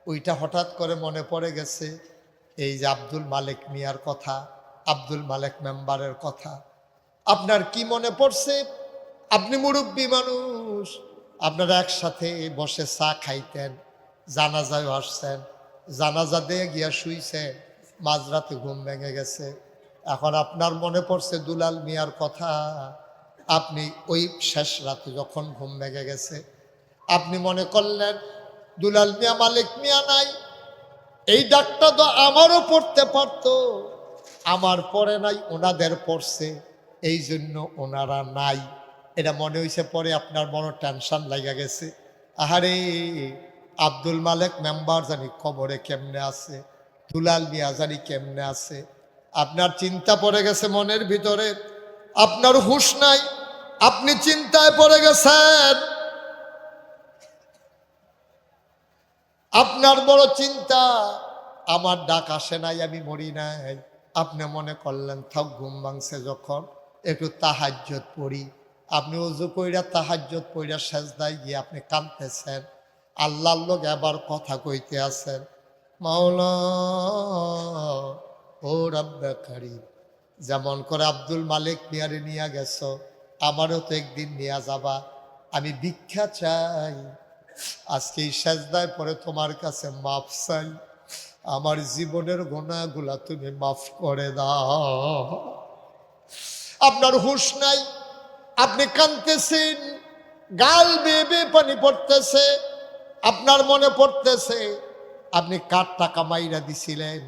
ওইটা হঠাৎ করে মনে পড়ে গেছে এই যে আব্দুল মালেক মিয়ার কথা, আব্দুল মালেক মেম্বারের কথা। আপনার কি মনে পড়ছে? আপনি মুরব্বী মানুষ, আপনারা একসাথে বসে চা খাইতেন, জানাজায় আসছেন, জানাজা দিয়ে গিয়া শুইছেন, মাঝরাতে ঘুম ভেঙে গেছে। এখন আপনার মনে পড়ছে দুলাল মিয়ার কথা। আপনি ওই শেষ রাতে যখন ঘুম ভেঙে গেছে, আপনি মনে করলেন দুলাল মিয়া মালিক মিয়া নাই, এই ডাকটা তো আমারও পড়তে পারতো, আমার পরে নাই, ওনাদের পড়ছে, এই জন্য ওনারা নাই। এটা মনে হয়েছে, পরে আপনার বড় টেনশন লাগা গেছে, আহারে আব্দুল মালেক মেম্বার জানি কবরে কেমনে আছে, দুলাল মিয়া জানি কেমনে আছে। আপনার চিন্তা পড়ে গেছে মনের ভিতরে, আপনার হুঁশ নাই, আপনি চিন্তায় পড়ে গেছেন, আপনার বড় চিন্তা, আমার ডাক আসে নাই, আমি মরি নাই। আপনি মনে করলেন থাক, ঘুম ভাঙছে যখন একটু তাহাজ্জুদ পড়ি। আপনি ওযু কইরা তাহাজ্জুদ পড়িয়া সেজদায় গিয়ে আপনি কাঁদতেছেন, আল্লাহর লোক এবার কথা কইতে আছেন, মাওলা ও রব্বে কারীম, যেমন করে আব্দুল মালিক মিয়ারে নিয়ে গেছো, আমারও তো একদিন নিয়ে যাবা, আমি ভিক্ষা চাই, আজকে এই সেজদায় পরে তোমার কাছে মাফ চাই, আমার জীবনের গুনাহগুলা তুমি মাফ করে দাও। আপনার হুঁশ নাই, আপনি কাঁদতেছেন, গাল বেয়ে বেয়ে পানি পড়তেছে, আপনার মনে পড়তেছে আপনি কার টাকা মাইরা দিছিলেন,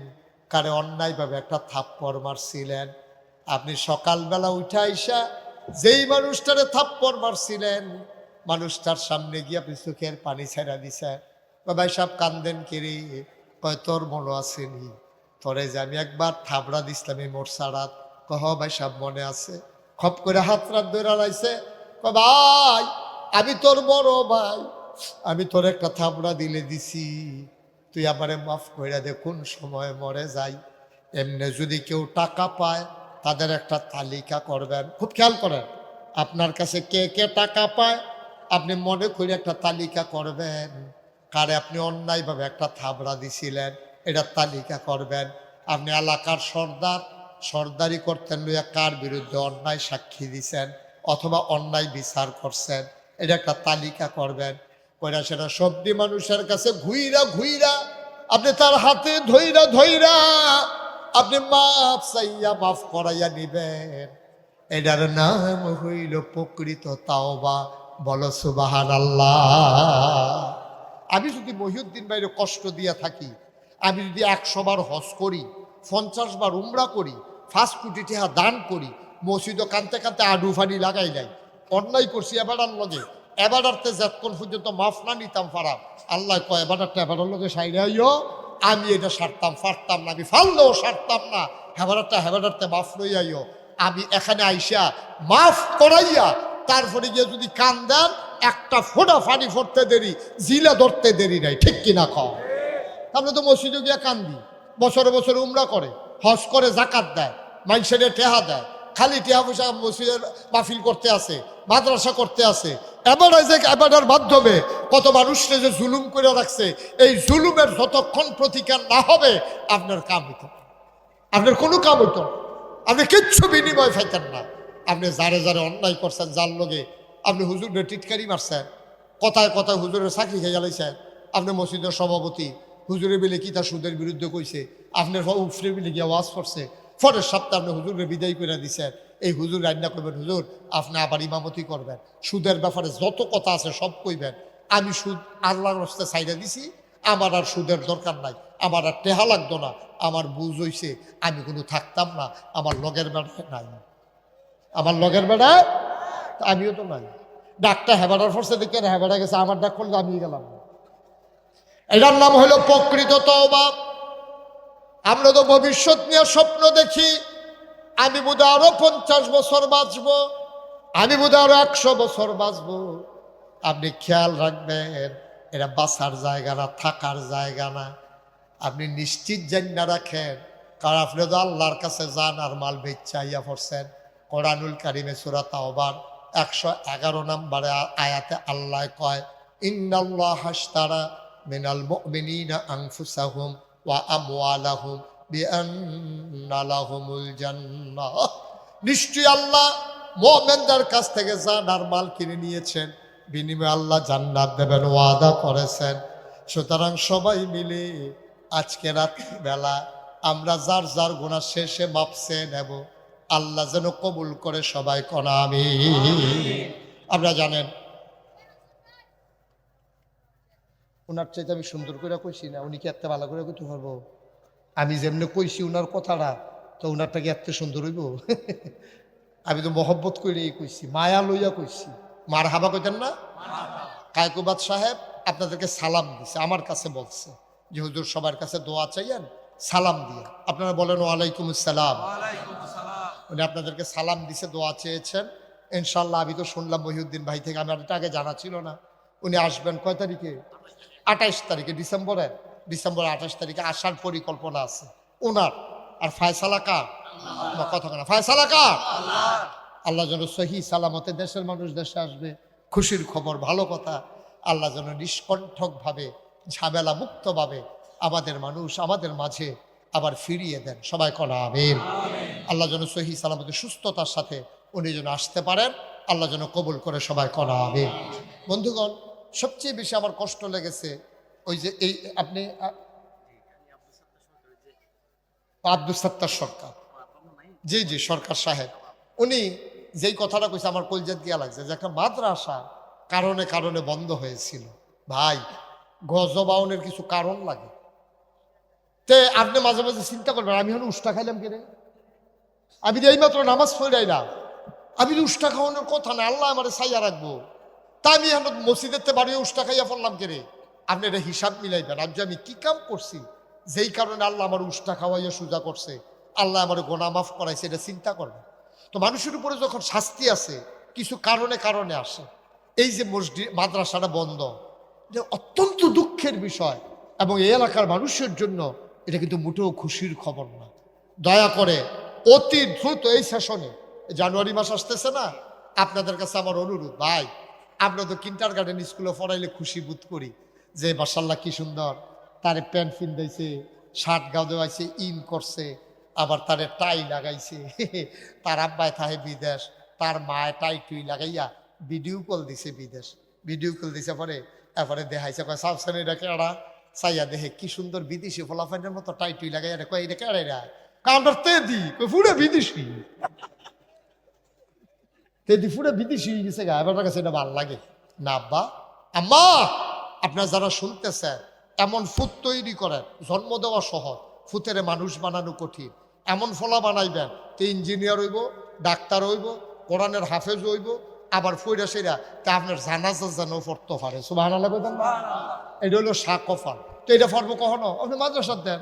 কারে অন্যায়ভাবে একটা থাপ্পড় মারছিলেন। আপনি সকালবেলা উঠে আইসা যেই মানুষটারে থাপ্পড় মারছিলেন, মানুষটার সামনে গিয়ে আপনি চোখের পানি ছেড়া দিছেন। ভাই সাহেব কান্দেন কিরে? কয় তোর মনে আসেনি তোরে যে আমি একবার থাবড়া দিছিলাম এই মোরসারাত? কহ ভাই সাহেব মনে আছে। খপ করে হাত রাত ধরে লাইছে, ভাই আমি তোর বড় ভাই, আমি তোর একটা থাবড়া দিলে দিছি, তুই আমারে মাফ করে দে, কোন সময় মরে যাই। এমনি যদি কেউ টাকা পায় তাদের একটা তালিকা করবেন, খুব খেয়াল করেন, আপনার কাছে কে কে টাকা পায় আপনি মনে করে একটা তালিকা করবেন, কারে আপনি অন্যায়ভাবে একটা থাবড়া দিছিলেন এটা তালিকা করবেন। আপনি এলাকার সর্দার, সর্দারি করতেন লইয়া কার বিরুদ্ধে অন্যায় সাক্ষী দিছেন অথবা অন্যায় বিচার করছেন, এটা একটা তালিকা করবেন। কইরা সেটা সবদি মানুষের কাছে ঘুইরা ঘুইরা আপনি তার হাতে ধইরা ধইরা আপনি মাফ চাইয়া মাফ করাইয়া নিবেন। এটার নাম হইল প্রকৃত তাওবা। বলো সুবহানাল্লাহ। আমি যদি মহিউদ্দিন ভাইরে কষ্ট দিয়া থাকি, আমি যদি 100 বার হজ করি, 50 বার উমরা করি, 5 কোটি টাকা দান করি, মসজিদও কানতে কানতে আডু ফানি লাগাই নাই, অন্যায় করছি এবারার লগে, এবারারতে যতক্ষণ পর্যন্ত মাফ না নিতাম পারাম, আল্লাহ কয় এবারারটা এবারার লগে সাইরাইও, আমি এটা সারতাম পারতাম না, আমি ফাললেও সারতাম না, হেবারারটা হেবারারতে মাফ লইয়াইও। আমি এখানে আইসা মাফ করাইয়া তারপরে গিয়ে যদি কান দেন, একটা ফোঁটা ফানি ফোটতে দেরি, জিলা ধরতে দেরি নাই, ঠিক কিনা কও? তাহলে তো মসজিদে গিয়া কান্দি, বছরে বছরে উমরা করে, হজ করে, জাকাত দেয়, মানুষের টেহা দেয়, খালি টেহা পয়সা মসজিদের মাহফিল করতে আসে, মাদ্রাসা করতে আসে। এবারের মাধ্যমে কত মানুষকে যে জুলুম করে রাখছে, এই জুলুমের যতক্ষণ প্রতিকার না হবে আপনার কাম হইত, আপনার কোনো কাম হইত না, আপনি কিচ্ছু বিনিময় পাইতেন না। আপনি যারে যারে অন্যায় করছেন, যার লগে আপনি হুজুরের টিটকারি মারছেন, কথায় কথায় হুজুরের চাকরি খেয়ে গেলাইছেন, আপনি মসজিদের সভাপতি, হুজুরের বিলে কি তার সুদের বিরুদ্ধে কইছে, আপনার উফরে বিলে গিয়ে ওয়াজ করছে, পরের সপ্তাহে আপনি হুজুরের বিদায় করে দিছেন, এই হুজুর রান্না করবেন, হুজুর আপনি আবার ইমামতি করবেন, সুদের ব্যাপারে যত কথা আছে সব কইবেন, আমি সুদ আল্লাহর রাস্তায় ছাইড়া দিছি, আমার আর সুদের দরকার নাই, আমার আর টেহা লাগতো না, আমার বুঝ হইছে আমি কোনো থাকতাম না, আমার লগের বেড়ায় নাই, আমার লগের বেড়ায় আমিও তো নাই। ডাকটা হেবাড়ার ফোর্সে দেখে হেবাড়া গেছে, আমার ডাক করলে আমি গেলাম। এটার নাম হলো প্রকৃত তওবা। আমরা তো ভবিষ্যৎ নিয়ে স্বপ্ন দেখি, আমি বোধহয় আরো 50 বছর বাঁচবো, আমি বোধহয় আরো 100 বছর বাঁচবো। আপনি খেয়াল রাখবেন, এটা বাঁচার জায়গা না, থাকার জায়গা না। আপনি নিশ্চিত জান্না রাখেন, কারণ আপনি তো আল্লাহর কাছে যান আর মাল বেচাইয়া পড়ছেন। কোরআনুল কারিমে সূরা তাওবার 111 নম্বরে আয়াতে আল্লাহ কয়, ইন্নাল্লাহা আশতারা মিনাল মুমিনিনা আনফুসাহুম ওয়া আমওয়ালাহুম বিআন্না লাহুমুল জান্নাহ। নিশ্চয়ই আল্লাহ মুমিনদের কাছ থেকে জান আর মাল কিনে নিয়েছেন, বিনিময়ে আল্লাহ জান্নাত দেবেন ওয়াদা করেছেন। সুতরাং সবাই মিলে আজকে রাত বেলা আমরা যার যার গুনাহ শেষে মাপছে নেব, আল্লাহ যেন কবুল করে সবাই কনা আমিন। আপনারা জানেন ওনার চাইতে আমি সুন্দর করে কইছি না, উনি কি এত ভালো করে কইতে পারবো? আমি যেমনি কইছি উনার কথাটা, তো উনারটা কি এত সুন্দর হইব? আমি তো মহব্বত করে কইছি, মায়া লইয়া কইছি। মার হাবা কইতেন না? কায়কুবাদ সাহেব আপনাদেরকে সালাম দিছে, আমার কাছে বলছে যে হুজুর সবার কাছে দোয়া চাইয়েন সালাম দিয়ে। আপনারা বলেন ওয়ালাইকুম আসসালাম। উনি আপনাদেরকে সালাম দিছে, দোয়া চেয়েছেন। ইনশাল্লাহ আমি তো শুনলাম মহিউদ্দিন ভাই থেকে, আমার এটা আগে জানা ছিল না। উনি আসবেন কয় তারিখে? 28 তারিখে, ডিসেম্বর 28 তারিখে আসার পরিকল্পনা আছে ওনার। আর ফায়সালা কার? কথা না, ফায়সালা কার? আল্লাহ যেন সহি সালামতে দেশের মানুষ দেশে আসবে, খুশির খবর, ভালো কথা। আল্লাহ যেন নিষ্কণ্ঠকভাবে ঝামেলা মুক্তভাবে আমাদের মানুষ আমাদের মাঝে আবার ফিরিয়ে দেন, সবাই কনা আমিন। আল্লাহ যেন সহি সালামতে সুস্থতার সাথে উনি যেন আসতে পারেন, আল্লাহ যেন কবুল করে, সবাই কনা আমিন। বন্ধুগণ, সবচেয়ে বেশি আমার কষ্ট লেগেছে ওই যে এই আপনি আব্দুল সত্তার সরকার, জি জি সরকার সাহেব, উনি যেই কথাটা কইছে আমার কলজাত গিয়া লাগছে, যে একটা মাদ্রাসা কারণে কারণে বন্ধ হয়েছিল। ভাই, গজবাউনের কিছু কারণ লাগে, তে আপনি মাঝে মাঝে চিন্তা করবেন আমি হলো উষ্টা খাইলাম কেন? আমি এই মাত্র নামাজ পড়াই না, আমি উষ্টা খাওয়ানোর কথা না, আল্লাহ আমার ছাইয়া রাখবো, তা আমি এখন মসজিদের বাড়িও উষ্টা খাইয়া পড়লাম কেন? আপনি এটা হিসাব মিলাইবেন, আজ আমি কি কাম করছি যেই কারণে আল্লাহ আমার উষ্টা খাওয়াইয়া সোজা করছে, আল্লাহ আমার গোনা মাফ করাইছে, এটা চিন্তা করবেন। তো মানুষের উপরে যখন শাস্তি আছে কিছু কারণে কারণে আসে। এই যে মসজিদ মাদ্রাসাটা বন্ধ, এটা অত্যন্ত দুঃখের বিষয়, এবং এই এলাকার মানুষের জন্য এটা কিন্তু মোটেও খুশির খবর না। দয়া করে অতি দ্রুত এই সেশনে, জানুয়ারি মাস আসতেছে না, আপনাদের কাছে আমার অনুরোধ, ভাই আমরা তো কিন্টার গার্ডেন স্কুলে পড়াইলে খুশি বোধ করি যে মাশাআল্লাহ কি সুন্দর, তারে প্যান্ট পিন্দাইছে, শার্ট গাও দেওয়াইছে, ইন করছে, আবার তারে টাই লাগাইছে, তার আব্বায় থাহে বিদেশ, তার মায় টাই টুই লাগাইয়া ভিডিও কল দিছে বিদেশ, ভিডিও কল দিছে পরে এরপরে দেখাইছে, কয় সাবসান এটা কেড়া, চাইয়া দেখে কি সুন্দর বিদেশি ফলাফাইনের মতো টাই টুই লাগাইয়া, কয় এটা কেড়াই রা, কাউন্টার তেদি পুরো বিদেশি, তেদি পুরো বিদেশি হয়ে গেছে গা, এবার কাছে এটা ভালো লাগে না। আব্বা আম্মা, আপনারা যারা শুনতেছেন, এমন ফুত তৈরি করেন, জন্ম দেওয়া সহজ, ফুতের মানুষ বানানো কঠিন। এমন ফলা বানাইবেন তো ইঞ্জিনিয়ার হইব, ডাক্তার হইব, কোরআনের হাফেজ হইব, আবার ফইরা সেরা তা আপনার জানাজা যেন পড়তে পারে। সুবহানাল্লাহ বলবেন না? এটা হলো শাকফা। তো এটা পারবো কখনো? আপনি মাদ্রাসাত দেন,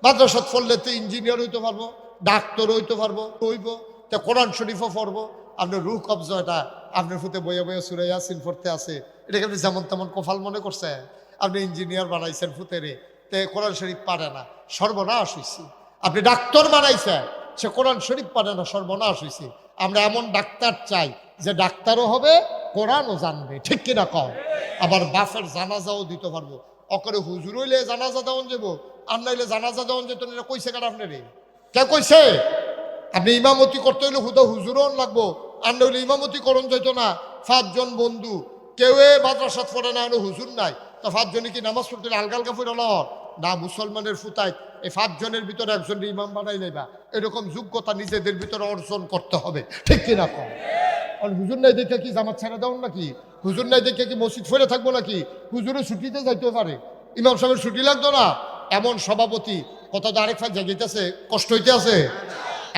মাদ্রাসাত পড়লে তো ইঞ্জিনিয়ার হইতে পারবো, ডাক্তার হইতে পারবো, হইব, তা কোরআন শরীফও পড়বো। আপনার রুহ কবজা, এটা আপনার ফুতে বইয়া বইয়া সূরা ইয়াসিন পড়তে আছে, এটাকে আপনি যেমন তেমন কফাল মনে করছেন। আপনি ইঞ্জিনিয়ার বানাইছেন ফুতেরে, তে কোরআন শরীফ পারে না, সর্বনাশ হয়েছে। আপনি ডাক্তার বানাইছেন, সে কোরআন শরীফ পারে না, সর্বনাশ হয়েছে। আমরা এমন ডাক্তার চাই যে ডাক্তারও হবে, কোরআনও জানবে, ঠিক কিনা কম? আবার বাফের জানাজাও দিতে পারবো। অকরে হুজুর হইলে জানাজা দেওয়ান যাবো, আর নাইলে জানাজা দেওয়ান যেত না, কইছে কেন আপনারে? কে কইছে? আপনি ইমামতি করতে হইলে হুদা হুজুরও লাগবো, আর নইলে ইমামতি করণ যেত না। 5 জন বন্ধু, কেউ মাদ্রাসাত পড়ে না, হুজুর নাই, তা 5 জনে কি নামাজ পড়তে আলগা আলগা পড়ে না? না মুসলমানের ফুতায় এই 5 জনের ভিতরে একজন ইমাম বানাই নেবা, এরকম যোগ্যতা নিজেদের ভিতরে অর্জন করতে হবে, ঠিক কিনা কম? আর হুজুর নাই দেখে কি জামাত ছেড়ে দেওয়ার নাকি? হুজুর নাই দেখে কি মসজিদ ফেরে থাকবো নাকি? হুজুরে ছুটিতে যাইতে পারে, ইমাম সাহেবের ছুটি লাগতো না? এমন সভাপতি, কথা তো আরেক ফাইল জায়গাইতেছে, কষ্ট হইতে আছে।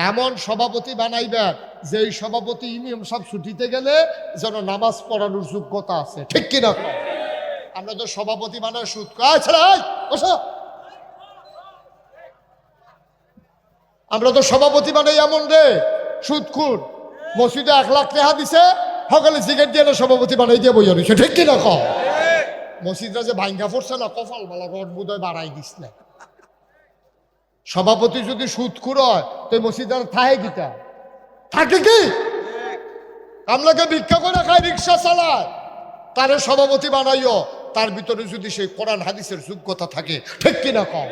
এমন সভাপতি বানাইবেন যেই সভাপতি ইমাম সাহেব ছুটিতে গেলে যেন নামাজ পড়ানোর যোগ্যতা আছে, ঠিক কিনা? আমরা তো সভাপতি বানায় সুদ আমরা তো সভাপতি বানাই এমন রে সুদখুর, মসজিদে 1 লাখ টাকা দিছে, সকালে সিগারেট দিয়ে সভাপতি বানাই দিয়ে বইয়া রয়েছে, ঠিক কিনা কম? মসজিদরা যে ভাঙ্গা পড়ছে না, কপাল বালা রড বোধহয় বাড়াই দিস না। সভাপতি যদি সুদখুর হয় তো মসজিদার থাকে কিটা? থাকে কি? আমলাকে ভিক্ষা করে খায়, রিক্সা চালায়, তারে সভাপতি বানাইও, তার ভিতরে যদি সেই কোরআন হাদিসের যোগ্যতা থাকে, ঠিক কিনা কম?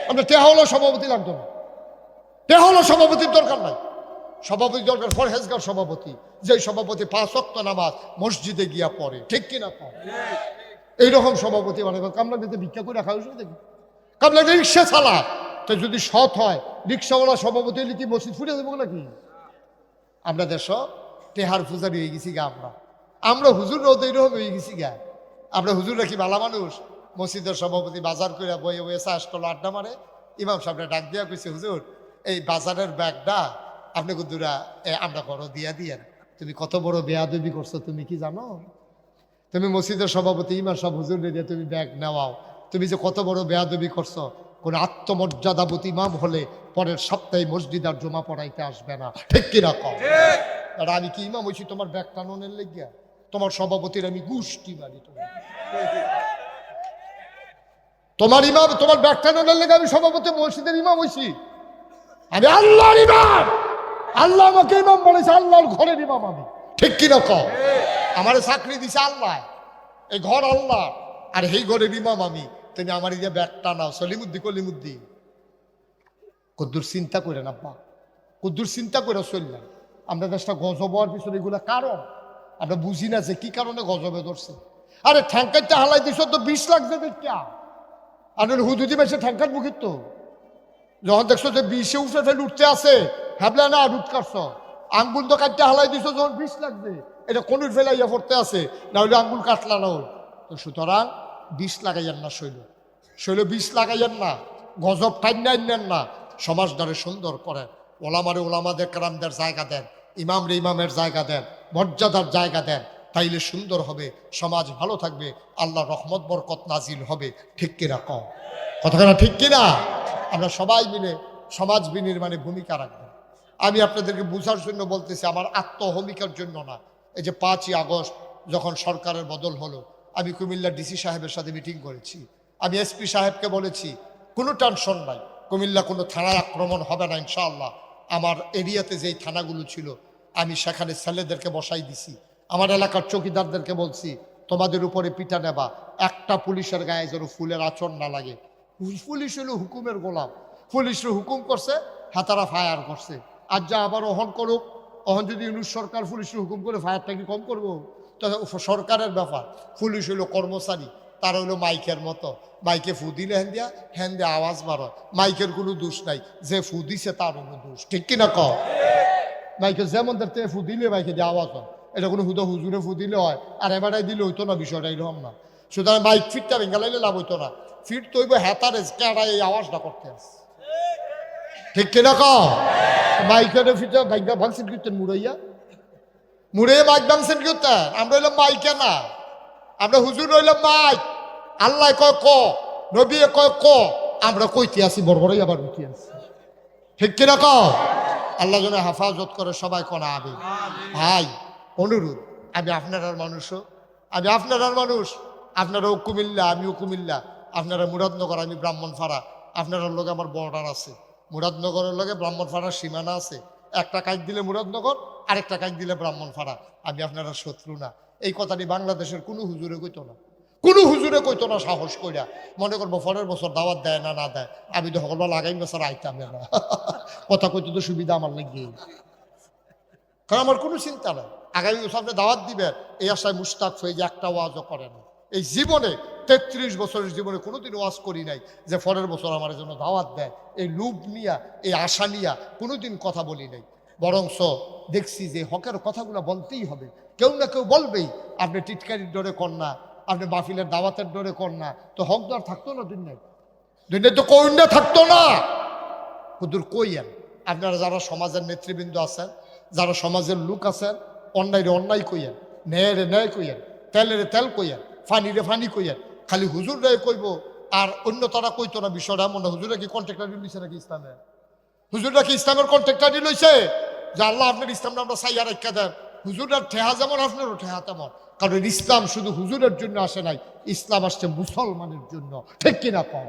আমরা তে হলো সভাপতি লাগতো না, তে হলো সভাপতির দরকার নাই। সভাপতি দরকার ফরহেজগার সভাপতি, যে সভাপতি 5 ওয়াক্ত নামাজ মসজিদে গিয়া পড়ে, ঠিক কিনা কম? এইরকম সভাপতি বানাইব। কামলাকে ভিক্ষা করে খাওয়া দেখি, কামলাকে রিক্সা চালায়, তো যদি সৎ হয় রিক্সাওয়ালা সভাপতি হলে কি মসজিদ ফুটে দেবো নাকি? আমরা দেশ টেহার পূজারি হয়ে গেছি গা, আমরা হুজুর এইরকম হয়ে গেছি গা। আমরা হুজুর রাখি ভালো মানুষ, মসজিদের সভাপতি বাজার করে বয়ে বয়ে চাষ করলো, আড্ডা মারে। ইমাম সাহেবরা ডাক দিয়া কইছে, হুজুর এই বাজারের ব্যাগটা আপনি কুদুরা আমরা করো দিয়া দিয়েন। তুমি কত বড় বেয়াদবি করছো তুমি কি জানো? তুমি মসজিদের সভাপতি ইমাম সাহেব হুজুর দিয়ে তুমি ব্যাগ নেওয়াও, তুমি যে কত বড় বেয়াদবি করছো। কোন আত্মমর্যাদাবতী ইমাম হলে পরের সপ্তাহে মসজিদ আর জমা পড়াইতে আসবে না, ঠিক কিনা কম? আর আমি কি ইমাম হইছি তোমার ব্যাগ টানোনের লেগিয়া? তোমার সভাপতির আমি গুষ্টি বাড়ি, তোমার ইমাম তোমার ব্যাগ টানোনের লেগে আমি সভাপতি মসজিদের ইমাম হইছি? আমি আল্লাহর ইমাম, আল্লাহ আমাকে ইমাম বলেছে, আল্লাহর ঘরের ইমাম আমি, ঠিক কিনা কম? আমার চাকরি দিছে আল্লাহ, এই ঘর আল্লাহ, আর এই ঘরের ইমাম আমি। তুমি আমার এই যে ব্যাগটা নাও, সলিমুদ্দি কলিমুদ্দি কদ্দুর চিন্তা করে না বা কদ্দুর চিন্তা করে চললাম। আমরা দেশটা গজব হওয়ার পিছনে এগুলো কারণ আমরা বুঝি না যে কি কারণে গজবে ধরছে। আরে ঠ্যাঙ্কারটা হালাই দিছ তো 20 লাখ দেবে কে? আর হুদুদি বেশি ঠ্যাঙ্কার বুকিত তো যখন দেখছো যে 20-এ উঠে ফেলে উঠতে আছে, ভাবলে না রুট কাটছ, আঙ্গুল তো কাটতে হালাই দিছ যখন 20 লাগবে, এটা কোন ফেলাইয়া পড়তে আছে, না হলে আঙ্গুল কাটলা না ওই তো। সুতরাং 20 লাগাইয়েন না, শৈল 20 লাগাইয়েন না, গজব টাইন না, সমাজদারে সুন্দর করেন, ওলামারে ওলামাদের কারামদের জায়গা দেন, ইমামরে ইমামের জায়গা দেন, মর্যাদার জায়গা দেন, তাইলে সুন্দর হবে, সমাজ ভালো থাকবে, আল্লাহ রহমত বরকত নাজিল হবে, ঠিক কিনা কম? কথাটা ঠিক কিনা? আমরা সবাই মিলে সমাজ বিনির্মাণে ভূমিকা রাখবেন। আমি আপনাদেরকে বোঝার জন্য বলতেছি, আমার আত্মহমিকার জন্য না। এই যে 5ই আগস্ট যখন সরকারের বদল হলো, আমি কুমিল্লা ডিসি সাহেবের সাথে মিটিং করেছি। আমি এসপি সাহেবকে বলেছি কোনো টেনশন নাই, কুমিল্লা কোনো থানায় আক্রমণ হবে না ইনশাআল্লাহ। আমার এরিয়াতে যেই থানাগুলো ছিল আমি সেখানে ছেলেদেরকে বসাই দিছি। আমার এলাকার চৌকিদারদেরকে বলছি তোমাদের উপরে পিটা নেবা, একটা পুলিশের গায়ে যেন ফুলের আঁচড় না লাগে। পুলিশ হলো হুকুমের গোলাম, পুলিশের হুকুম করছে, হাতারা ফায়ার করছে। আর যা আবার অহন করুক, অহন যদি ইউনুস সরকার পুলিশের হুকুম করে ফায়ারটা কি কম করবো? তো সরকারের ব্যাপার, পুলিশ হইলো কর্মচারী, তার হইলো মাইকের মতো, মাইকে ফু দিলে হ্যান দিয়ে আওয়াজ বাড়ো, মাইকের কোনো দোষ নাই, যে ফু দিছে তার কোনো দোষ, ঠিক কিনা কও? মাইকে যেমন দেখতে ফু দিলে মাইকে দিয়ে আওয়াজ হয়, এটা কোনো হুদা হুজুরে ফু দিলে হয়, আর এবারাই দিলে হইতো না, বিষয়টা এরকম না। সুতরাং মাইক ফিটটা ভেঙ্গালাইলে লাভ হইতো না, ফিট তৈব হেতারে কেডা এই আওয়াজটা করতে আছে, ঠিক কিনা কও? মাইকের ফিটটা ভাঙ্গা ভাঙছেন কীর্তন মুড়াইয়া মাইক ভাঙছেন কীর্তন। আমরা হইলাম মাইকে না, আমরা হুজুর হইলাম মাইক। আল্লাহ কয় ক, নবী কয় ক, আমরা কইতে আছি বড়বড়াই আবার উঠি আছি, ঠিক কিনা কও? আল্লাহ যেন হেফাজত করে, সবাই কোনা আবে। ভাই অনুরোধ, আমি আপনার মানুষও, আমি আপনার মানুষ, আপনারাও কুমিল্লা আমিও কুমিল্লা, আপনারা মুরাদনগর আমি ব্রাহ্মণপাড়া, আপনার লগে আমার বর্ডার আছে, মুরাদনগরের লগে ব্রাহ্মণপাড়ার সীমানা আছে। একটা কাজ দিলে মুরাদনগর, আরেকটা কাজ দিলে ব্রাহ্মণপাড়া। আমি আপনারা শত্রু না, এই কথাটি বাংলাদেশের কোনো হুজুরে কইতো না, কোনো হুজুরে কইতো না সাহস কইরা। মনে করবো পরের বছর দাওয়াত দেয় না না দেয়, আমি তো সকল আগামী বছর আইতাম না, কথা কইতে তো সুবিধা আমার লেগে, কারণ আমার কোনো চিন্তা নাই। আগামী বছর আপনি দাওয়াত দিবেন এই আশায় মুস্তাক হয়ে যে একটা ওয়াজও করে না, এই জীবনে 33 বছরের জীবনে কোনোদিন ওয়াজ করি নাই যে পরের বছর আমার জন্য দাওয়াত দেয়। এই লুভ নিয়া, এই আশা নিয়া কোনোদিন কথা বলি নাই। বরংস দেখছি যে হকের কথাগুলো বলতেই হবে, কেউ না কেউ বলবেই। আপনি টিটকারির ডরে কন্যা, আপনি মাহফিলের দাওয়াতের ডরে কন্যা, তো হক দর থাকতো না দুনিয়ায়, দুনিয়ায় তো কন্যা থাকতো না। হুজুর কইয়েন, আপনারা যারা সমাজের নেতৃবৃন্দ আছেন, যারা সমাজের লোক আছেন, অন্যায় রে অন্যায় কইয়েন, ন্যায় রে ন্যায় কইয়েন, তেলের তেল কইয়েন, ফানি রে ফানি কইয়েন। খালি হুজুর রে কইব আর অন্য তারা কইতো না বিষয়টা এমন না। হুজুরা কি কন্ট্রাক্টারি লইছে নাকি ইসলামের? হুজুররা কি ইসলামের কন্ট্রাক্টারি লইছে যে আল্লাহ আপনার ইসলামটা আমরা সাইয়া রেখা দেন? হুজুরার ঠেহা যেমন আপনারও ঠেহা তেমন। কারণ ইসলাম শুধু হুজুরের জন্য আসে নাই, ইসলাম আসছে মুসলমানের জন্য। ঠিক কিনা কম?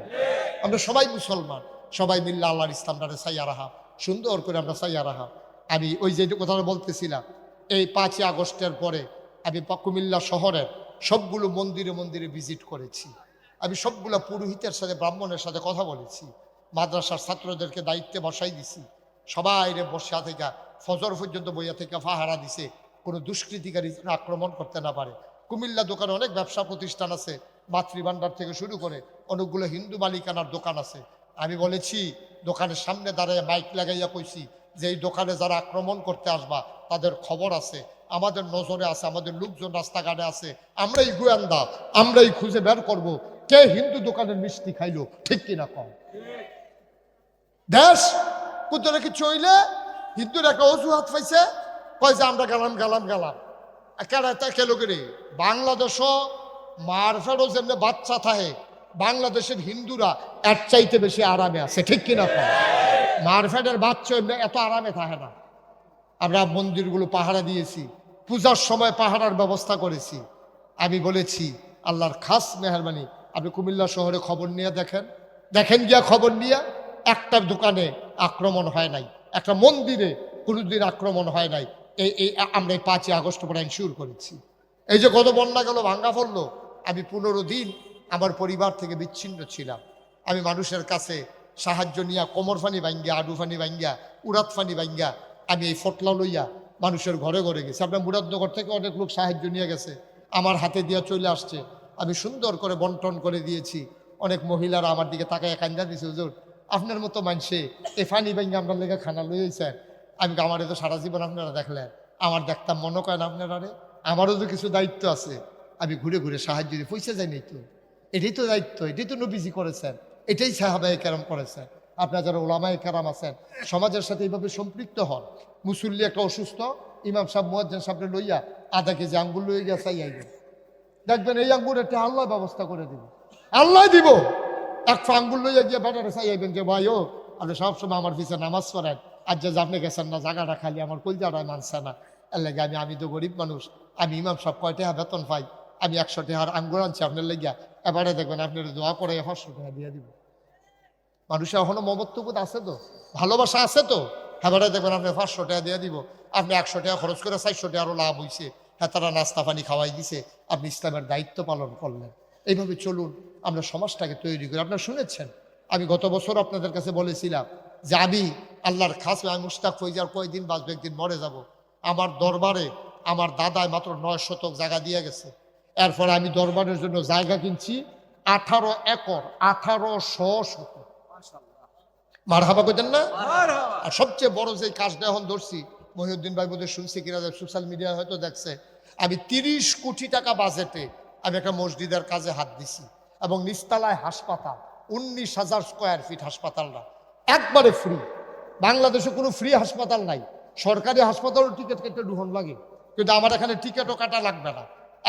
আমরা সবাই মুসলমান, সবাই মিল্লা আল্লাহর ইসলামটারে সাইয়া রাহা, সুন্দর করে আমরা সাইয়া রাহা। আমি ওই যে কথাটা বলতেছিলাম, এই 5ই আগস্টের পরে আমি কুমিল্লা শহরের সবগুলো মন্দিরে মন্দিরে ভিজিট করেছি। আমি সবগুলো পুরোহিতের সাথে, ব্রাহ্মণের সাথে কথা বলেছি। মাদ্রাসার ছাত্রদেরকে দায়িত্বে বসাই দিছি, সবাই রে বসা থেকে ফজর পর্যন্ত বইয়া থেকে ফাহারা দিছে, কোনো দুষ্কৃতিকারী যেন আক্রমণ করতে না পারে। কুমিল্লা দোকানে অনেক ব্যবসা প্রতিষ্ঠান আছে, মাতৃভাণ্ডার থেকে শুরু করে অনেকগুলো হিন্দু মালিকানার দোকান আছে। আমি বলেছি, দোকানের সামনে দাঁড়িয়ে মাইক লাগাইয়া কইছি যে এই দোকানে যারা আক্রমণ করতে আসবা তাদের খবর আছে, আমাদের নজরে আছে, আমাদের লোকজন রাস্তাঘাটে আছে, আমরাই গোয়েন্দা, আমরাই খুঁজে বের করব কে হিন্দু দোকানের মিষ্টি খাইলো। ঠিক কিনা কম? দেশ কুদরে কি চইলে হিন্দুর একটা অজুহাত পাইছে, কয় যে আমরা গেলাম গেলাম গেলাম। কেলোগেরে বাংলাদেশও মার ফেরো যেমনি বাচ্চা থাকে, বাংলাদেশের হিন্দুরা এর চাইতে বেশি আরামে আছে। ঠিক কিনা কম? মারফেটের বাচ্চা এমনি এত আরামে থাকে না। আমরা মন্দিরগুলো পাহারা দিয়েছি, পূজার সময় পাহারার ব্যবস্থা করেছি। আমি বলেছি আল্লাহর খাস মেহরবানি, আপনি কুমিল্লা শহরে খবর নিয়ে দেখেন, দেখেন গিয়া খবর নিয়ে, একটা দোকানে আক্রমণ হয় নাই, একটা মন্দিরে কোনোদিন আক্রমণ হয় নাই। এই আমরা এই 5ই আগস্ট পরে ইনশিওর করেছি। এই যে গত বন্যা গেল, ভাঙ্গা পড়লো, আমি 15 দিন আমার পরিবার থেকে বিচ্ছিন্ন ছিলাম। আমি মানুষের কাছে সাহায্য নিয়া, কোমর ফানি ভাঙ্গিয়া, আডু ফানি ভাঙ্গিয়া, উড়াত ফানি ভাঙ্গিয়া আমি এই ফটলা লইয়া মানুষের ঘরে ঘরে গেছি। আপনার মুরাদনগর থেকে অনেক লোক সাহায্য নিয়ে গেছে, আমার হাতে দিয়া চলে আসছে, আমি সুন্দর করে বন্টন করে দিয়েছি। অনেক মহিলারা আমার দিকে তাকায় কান্দা দিছে, হুজুর আপনার মতো মানুষে এ ফানি ভাঙ্গি আপনার লেগে খানা লইয়েছেন। আমি আমার তো সারা জীবন আপনারা দেখলেন, আমার দেখতাম মনে করেন আপনারা রে, আমারও তো কিছু দায়িত্ব আছে। আমি ঘুরে ঘুরে সাহায্য দিয়ে পয়সা যায়নি তো, এটাই তো দায়িত্ব, এটাই তো নবীজি করেছেন, এটাই সাহাবায়ে কেরাম করেছেন। আপনারা যারা ওলামায়ে কেরাম আছেন, সমাজের সাথে এইভাবে সম্পৃক্ত হন। মুসল্লি একটা অসুস্থ, ইমাম সাহেব মুয়াজ্জিন সাহেবরে লইয়া আধা কেজি আঙ্গুর লইয়া গিয়া চাইয়াইবেন, দেখবেন এই আঙ্গুর একটা আল্লাহ ব্যবস্থা করে দিব, আল্লাহ দিব। এক আঙ্গুর লইয়া গিয়া বেটারে চাইয়াইবেন যে ভাই ও আপনি সবসময় আমার পিছিয়ে নামাজ পড়েন, আজ যে আপনি গেছেন না, জায়গাটা খালি আমার কলজাটায় মানছে না, এর লাগে আমি তো গরিব মানুষ, আমি ইমাম সাহেব 100 টাকা বেতন পাই, আমি 100 টাকার আঙ্গুর আনছি আপনার লেগিয়া, এবারে দেখবেন আপনার দোয়া করে 500 টাকা দিয়ে দিব। মানুষের এখনো মমত্ববোধ আছে তো, ভালোবাসা আছে তো, এবারে দেখবেন আপনি 500 টাকা দিয়ে দিব। আপনি 100 টাকা খরচ করে 400 টাকা আরও লাভ হয়েছে, হ্যাঁ তারা নাস্তা পানি খাওয়াই দিছে, আপনি ইসলামের দায়িত্ব পালন করলেন। এইভাবে চলুন, আমরা সমাজটাকে তৈরি করি। আপনারা শুনেছেন, আমি গত বছর আপনাদের কাছে বলেছিলাম যে আমি আল্লাহর খাস, আমি মুশতাক ফৈজার কয়েকদিন বাঁচবে, একদিন মরে যাব। আমার দরবারে আমার দাদায় মাত্র 9 শতক জায়গা দিয়ে গেছে। এরপরে আমি দরবারের জন্য জায়গা কিনছি 18 একর, 1800 শতক। মারহাবা কইতেন না? আর সবচেয়ে বড় যে কাজটা এখন ধরছি, মহিউদ্দিন ভাই বোধহয় শুনছি কিনা, সোশ্যাল মিডিয়ায় হয়তো দেখছে, আমি 30 কোটি টাকা বাজেটে আমি একটা মসজিদের কাজে হাত দিছি, এবং নিস্তালায় হাসপাতাল, 19,000 স্কোয়ার ফিট হাসপাতালটা একবারে ফ্রি। বাংলাদেশে কোনো ফ্রি হাসপাতাল নাই, সরকারি হাসপাতালও টিকিট কেটে ঢুকন লাগে, কিন্তু আমার এখানে টিকিটও কাটা লাগবে না,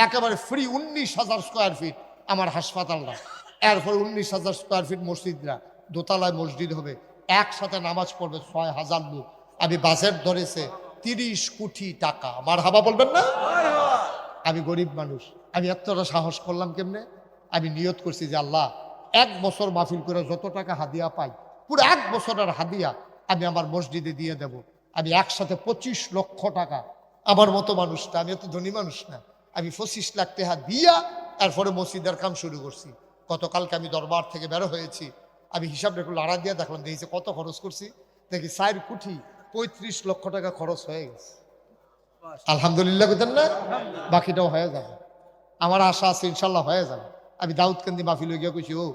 একেবারে ফ্রি। 19,000 স্কোয়ার ফিট আমার হাসপাতালটা, এরপর 19,000 স্কোয়ার ফিট মসজিদরা, দোতলায় মসজিদ হবে, একসাথে নামাজ পড়বে 6,000 লোক। আমি বাজেট ধরেছে 30 কোটি টাকা। আমার হাবা বলবেন না? আমি গরিব মানুষ, আমি এতটা সাহস করলাম কেমনে? আমি নিয়ত করছি যে আল্লাহ 1 বছর মাহফিল করে যত টাকা হাদিয়া পাই, পুরো 1 বছরের হাদিয়া আমি আমার মসজিদে দিয়ে দেব। আমি একসাথে 25 লক্ষ টাকা, আমার মতো মানুষটা, আমি এত ধনী মানুষ না, আমি 25 লাখ টাকা দিয়া এরপরে মসজিদের কাম শুরু করছি। গতকালকে আমি দরবার থেকে বেরো হয়েছি, আমি হিসাব একটু লাড়া দিয়ে দেখলাম, দেখেছি কত খরচ করছি, দেখি 4 কোটি 35 লক্ষ টাকা খরচ হয়ে গেছে। আলহামদুলিল্লাহ বুঝলেন না? বাকিটাও হয়ে যাবে, আমার আশা আছে ইনশাল্লাহ হয়ে যাবে। আমি দাউদকান্দি মাহফিল গিয়ে কইছি, ও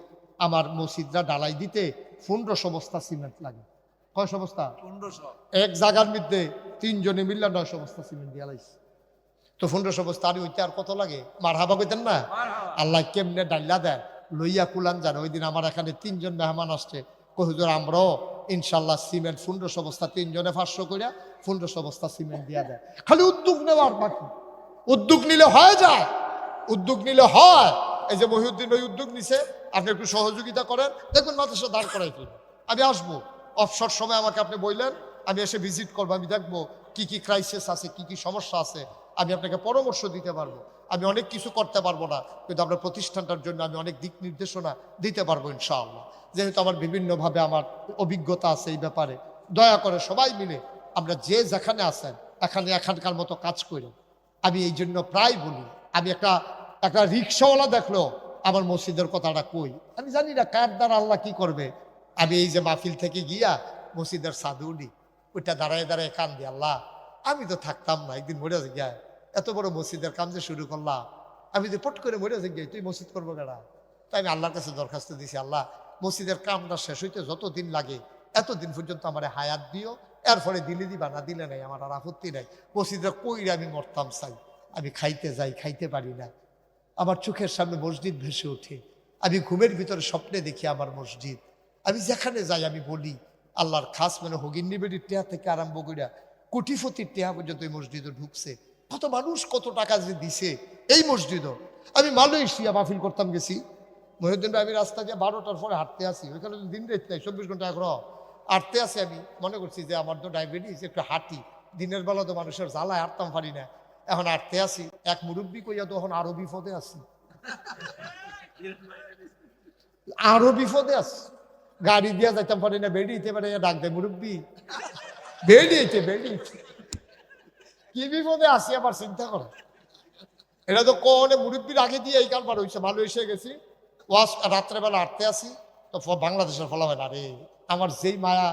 আমার মসজিদরা ডালাই দিতে 1500 বস্তা সিমেন্ট লাগে। কয়শো বস্তা? 1500। এক জায়গার মধ্যে 3 জনে মিললে 900 বস্তা সিমেন্ট দিয়ে লাইছে। তো 1500 বস্তা আর ওইতে আর কত লাগে? মারহাবা কইতেন না? আল্লাহ কেমনে ডাইলা দেয় লইয়া কুলান জানে। ওই দিন আমার এখানে 3 জন মেহমান আসছে, কই হুজুর আমরাও ইনশাল্লাহ সিমেন্ট 1500 বস্তা 3 জনে 500 করে 1500 বস্তা সিমেন্ট দিয়া দেয়। খালি উদ্যোগ নেওয়ার বাকি। উদ্যোগ নিলে হয়ে যায়, উদ্যোগ নিলে হয়। এই যে মহিউদ্দিন ওই উদ্যোগ নিছে, আপনি একটু সহযোগিতা করেন, দেখুন মাদ্রাসা দাঁড় করাই ফেলবেন। আমি আসবো অবসর সময়, আমাকে আপনি বললেন, আমি এসে ভিজিট করবো, আমি দেখবো কি কি ক্রাইসিস আছে, কি কি সমস্যা আছে, আমি আপনাকে পরামর্শ দিতে পারবো। আমি অনেক কিছু করতে পারবো না, কিন্তু আপনার প্রতিষ্ঠানটার জন্য আমি অনেক দিক নির্দেশনা দিতে পারবো ইনশাআল্লাহ। যেহেতু আমার বিভিন্নভাবে আমার অভিজ্ঞতা আছে এই ব্যাপারে, দয়া করে সবাই মিলে আমরা যে যেখানে আছেন এখানকার মতো কাজ করি। আমি এই জন্য প্রায় বলি, আমি একটা রিক্সাওয়ালা দেখলো আমার মসজিদের কথাটা কই, আমি জানি না কার দ্বারা আল্লাহ কি করবে। আমি এই যে মাহফিল থেকে গিয়া মসজিদের সাধু উঠি, ওইটা দাঁড়ায় দাঁড়ায় কান দি, আল্লাহ আমি তো থাকতাম না, একদিন মরে গিয়া এত বড় মসজিদের কাম যে শুরু করলাম, আমি যে পট করে মরে গিয়ে তুই মসজিদ করবো কেনা। তাই আমি আল্লাহর কাছে দরখাস্ত দিছি, আল্লাহ মসজিদের কামটা শেষ হইতে যতদিন লাগে এতদিন পর্যন্ত আমার হায়াত দিও, এরপরে দিলে দিবা, না দিলে নাই আমার আর আপত্তি নাই। মসজিদের কইরে আমি মরতাম চাই, আমি খাইতে যাই, খাইতে পারি না। আমার চোখের সামনে মসজিদ ভেসে ওঠে, আমি ঘুমের ভিতরে স্বপ্নে দেখি আমার মসজিদ। আমি যেখানে যাই আমি বলি আল্লাহর খাস মানে হগিন্নি বেডির টেহা থেকে আরম্ভ করিয়া কোটিপতির টেহা পর্যন্ত এই মসজিদে ঢুকছে। কত মানুষ কত টাকা যে দিছে এই মসজিদও। আমি মালয়েশিয়া মাহফিল করতাম গেছি, মহিউদ্দিন ভাই আমি রাস্তা দিয়ে 12টার পরে হাঁটতে আসি, ওইখানে দিন রাত নাই 24 ঘন্টা এখনো হাঁটতে আসি। আমি মনে করছি যে আমার তো ডায়াবেটিস, একটু হাঁটি, দিনের বেলা তো মানুষের জ্বালায় হাঁটতাম পারি না, এখন হাঁটতে আসি। এক মুরব্বী কইয়া তো এখন আরো বিপদে আছি, আরো বিপদে আছি, গাড়ি দিয়া যাইতাম পারি না, বেরিয়েতে পারে ডাক দেয় মুরব্বী বেরিয়েছে বেরিয়েছে, কি বিপদে আসি আবার চিন্তা করো। এটা তো কোনে মুরব্বীর আগে দিয়ে এই কারবার হয়েছে। ভালো এসে গেছি, ওয়াজ রাত্রেবেলা হাঁটতে আসি, তো বাংলাদেশের ফলা হয় না রে, আমার যেই মায়া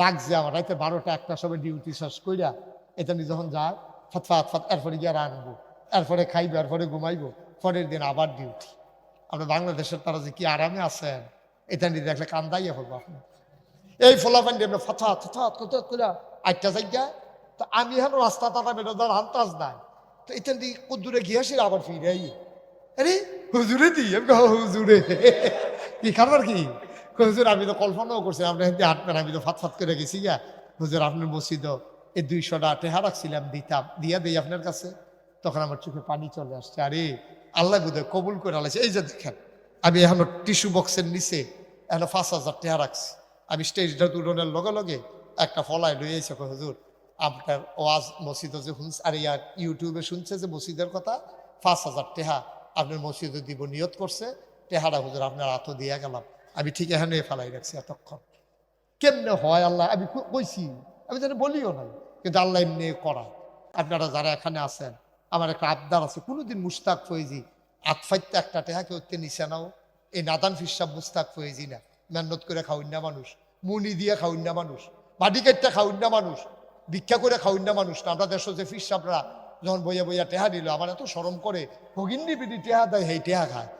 লাগছে আমার রাইতে 12টা 1টার সময় ডিউটি শেষ কইরা এটা নিয়ে যখন যায় ফাত এরপরে গিয়ে রাখবো, এরপরে খাইবো, এরপরে ঘুমাইবো, পরের দিন আবার ডিউটি। আপনি বাংলাদেশের তারা যে কি আরামে আছেন এটা নিয়ে দেখলে কান্দাইয়া পড়বো আপনি। এই ফলাফান্ডি আমরা ফাথাত করে 8টা জায়গা, তো আমি এখন রাস্তা তাটা বেরো ধর আন্তাজ নাই, তো এটা দিয়ে কদ্দুরে গিয়েছি আবার ফিরে আরে হুজুরে দিই, আমি হুজুরে কি খাবার কি হুজুর, আমি তো কল্পনাও করছি আপনার হিন্দি হাঁটবেন, আমি তো ফাত করে গেছি গা হুজুর আপনার মসজিদ এই 200টা টেহা রাখছিলাম, দিতাম দিয়া দিই আপনার কাছে। তখন আমার চোখে পানি চলে আসছে, আরে আল্লাহ বোধহয় কবুল করে আলাইছে। এই যে দেখেন আমি এখন টিস্যু বক্সের নিচে এখন 5000 টেহা রাখছি। আমি স্টেজটা তুলনের লগে লগে একটা ফলায় লইয়েছে, হুজুর আপনার ওয়াজ মসজিদে যে শুনছে, আর ইয়ার ইউটিউবে শুনছে যে মসজিদের কথা, 5000 টেহা আপনার মসজিদে দিব নিয়ত করছে, টেহারা হুজুর আপনার হাতও দিয়ে গেলাম। আমি ঠিক এখানে ফেলাই রাখছি এতক্ষণ। কেমনে হয় আল্লাহ আমি কইছি, আমি যেন বলিও নাই, কিন্তু আল্লাহ এমনি করা। আপনারা যারা এখানে আছেন, আমার একটা আবদার আছে, কোনোদিন মুস্তাক ফয়েজি আতফাইতে একটা টেহাকে উঠতে নিচে নাও। এই নাদান ফিসাব মুস্তাক ফয়েজি না, মেহনত করে খাউন্যা মানুষ, মুনি দিয়ে খাউন্যা মানুষ, মাটি কাটটা খাউন্যা মানুষ, ভিক্ষা করে খাউন্যা মানুষ না। আমরা দেশ যে ফিসাবরা যখন বইয়া বইয়া টেহা দিল, আমার এত শরম করে, ভগিন্নি বিধি টেহা দেয় সেই টেহা খায়,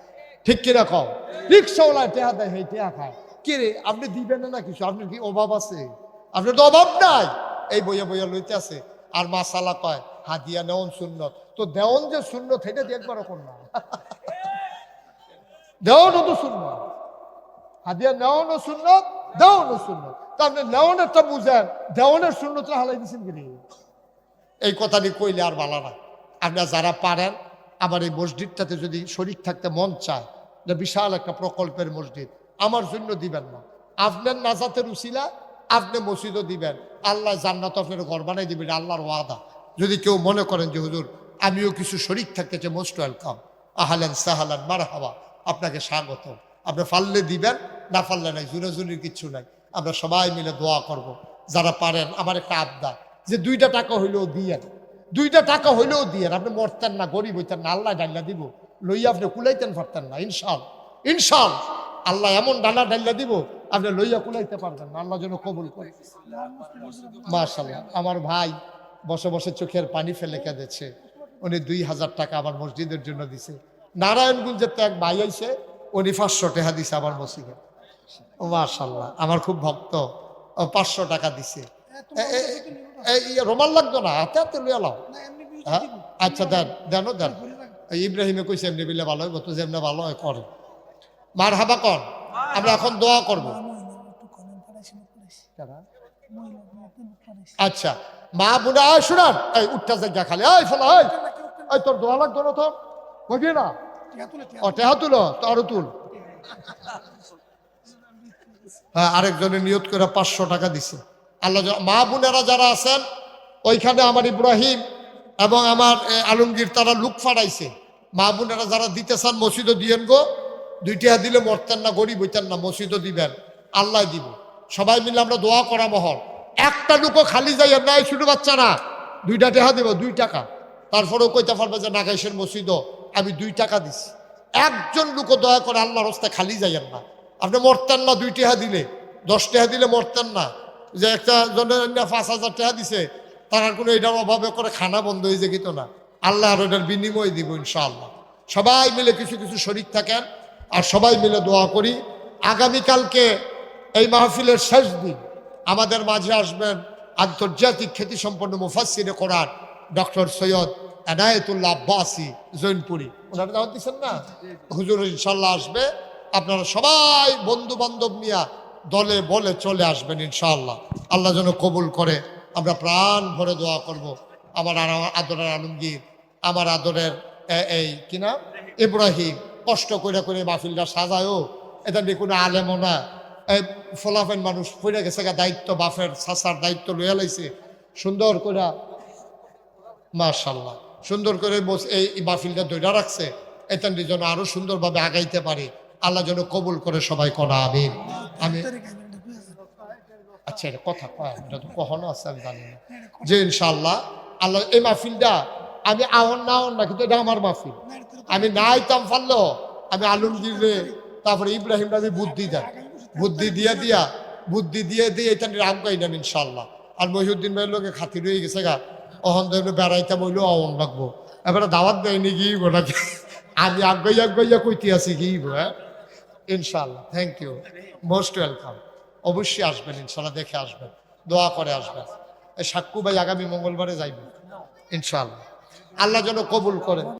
ঠিক কিনা কও, রিক্সাওয়ালা টেহা দেয় সেই টেহা খায়। কে রে আপনি দিবেন না কিছু, আপনার কি অভাব আছে? আপনার তো অভাব নাই, এই বইয়া বইয়া লইতে আছে। আর মাসালা কয় হাদিয়া নেওন সুন্নত, তো দেওন যে সুন্নত এটা দিয়ে একবার কোন না, দেওয়ানও তো সুন্নত, হাদিয়া নেওয়ানো সুন্নত, দেওয়ানো সুন্নত। তা আপনি নেওয়ানেরটা বুঝেন, দেওয়ানের সুন্নতটা হালাই দিচ্ছেন কিনি, এই কথাটি কইলে আর ভালো না। আপনারা যারা পারেন আমার এই মসজিদটাতে যদি শরীক থাকতে মন চায়, যে বিশাল একটা প্রকল্পের মসজিদ, আমার জন্য দিবেন না, আপনার নাজাতের উসিলা আপনি মসজিদও দিবেন, আল্লাহ জান্নাত আপনার ঘর বানাই দিবেন, আল্লাহর ওয়াদা। যদি কেউ মনে করেন যে হুজুর আমিও কিছু শরীক থাকতে চাই, মোস্ট ওয়েলকাম, আহলান সাহালান মারহাবা, আপনাকে স্বাগত। আপনি ফাললে দিবেন, না ফাললে নাই, জুরাজুরির কিচ্ছু নাই। আমরা সবাই মিলে দোয়া করব। যারা পারেন আমার একটা আবদার, যে 2টা টাকা হইলেও দিয়েন, 2টা টাকা হইলেও দিয়েন। আপনি মরতেন না, গরিব হইতেন না, আল্লাহ ডাল্লা দিব, লইয়া আপনি কুলাইতেন পারতেন না। ইনশাল আল্লাহ এমন ডানা ডাল্লা দিব আপনি লইয়া কুলাইতে পারবেন না, আল্লাহ যেন কবুল করে। মাশাআল্লাহ, আমার ভাই বসে বসে চোখের পানি ফেলে কেঁদেছে, উনি 2000 টাকা আমার মসজিদের জন্য দিছে। নারায়ণগঞ্জের তো এক ভাই আইছে, উনি 500 টাকা দিছে আমার মসজিদে। ও মাশাআল্লাহ, আমার খুব ভক্ত। ও 500 টাকা দিছে। এই রোমান লাগতো না, হাতে হাতে লইয়া লাও। হ্যাঁ আচ্ছা, দেন দেন। ইব্রাহিমে কইছে এমনি বিলে ভালো হইব, তো যেমনি ভালো হয় করে। মার হাবা কর, আমরা এখন দোয়া করব। আচ্ছা মা বোনা শুনান, এই উঠটা জায়গা খালি, এই ফলা, এই তোর দোয়া লাগতো না, তোর বুঝবি না? ও টেহা তুলো, তোরও তুল। হ্যাঁ, আরেকজনের নিয়ত করে 500 টাকা দিছে। আল্লাহ, মা বোনেরা যারা আছেন ওইখানে আমার ইব্রাহিম এবং আমার আলমগীর তারা লুক ফাড়াইছে। মা বোনেরা যারা দিতে চান মসজিদও দিয়েন গো, 2 টাকা দিলে মরতেন না, গরিব হইতেন না, মসজিদও দিবেন, আল্লাহ দিব। সবাই মিলে আমরা দোয়া করা মহল। একটা লুকও খালি যাই না, এই ছোট বাচ্চারা 2 টাকা দিব, 2 টাকা। তারপরেও কইতে পারবে যে নাগাইশের মসজিদও আমি 2 টাকা দিছি। একজন লুকও দয়া করে আল্লাহর রাস্তায় খালি যাইয়েন না। আপনি মরতেন না 2 টাকা দিলে, 10 টাকা দিলে মরতেন না। যে একটা জনের 5,000 টাকা দিছে, তার কোনো এটার অভাবে করে খানা বন্ধ হয়ে যেত না। আল্লাহ আর এটার বিনিময় দিব ইনশাআল্লাহ। সবাই মিলে কিছু কিছু শরীক থাকেন আর সবাই মিলে দোয়া করি। আগামীকালকে এই মাহফিলের শেষ দিন আমাদের মাঝে আসবেন আন্তর্জাতিক খ্যাতিসম্পন্ন মুফাসসিরে কোরআন ডক্টর সৈয়দ এনায়েতুল্লাহ আব্বাসী জৈনপুরি। ওনারা দাওয়াত দিচ্ছেন না? হুজুর ইনশাল্লাহ আসবে। আপনারা সবাই বন্ধু বান্ধব নিয়ে দলে বলে চলে আসবেন ইনশাআল্লাহ। আল্লাহ যেন কবুল করে। আমরা প্রাণ ভরে দোয়া করব। আমার আদরের আলমগীর, আমার আদরের এই কিনা ইব্রাহিম কষ্ট করে করে মাহফিলটা সাজায়ও, এটা নিয়ে কোনো আলেমও না, এই ফলাফেন মানুষ পড়ে গেছে, দায়িত্ব বাফের চাচার দায়িত্ব লইয়া লাইছে সুন্দর করে, মাশাআল্লাহ সুন্দর করে এই মাহফিলটা ধরে রাখছে। এটা যেন আরো সুন্দরভাবে আগাইতে পারে। আল্লাহ যেন কবুল করে সবাই করা। আমি আচ্ছা, এটা কথা কয়, এটা তো কখনো আছে আমি জানি না, যে ইনশাআল্লাহ আল্লাহ এই মাহফিলটা আমি আহন না না, কিন্তু এটা আমার মাহফিল। আমি না আইতাম পারলেও আমি আলমগীরে তারপরে ইব্রাহিম আমি বুদ্ধি দিয়ে এটা রাম গাইলাম ইনশাআল্লাহ। আর মহিউদ্দিন ভাইয়ের লোকে খাতির হয়ে গেছে গা, অহন ধরে বেড়াইতে বললেও অহন লাগবো। এবারে দাওয়াত দেয়নি গিয়ে নাকি, আমি আগাইয়া কইতে আছি কি ইনশাআল্লাহ। Thank you, most welcome. অবশ্যই আসবেন ইনশাআল্লাহ, দেখে আসবেন, দোয়া করে আসবেন। এই সাক্কু ভাই আগামী মঙ্গলবারে যাইবেন ইনশাআল্লাহ। আল্লাহ যেন কবুল করে।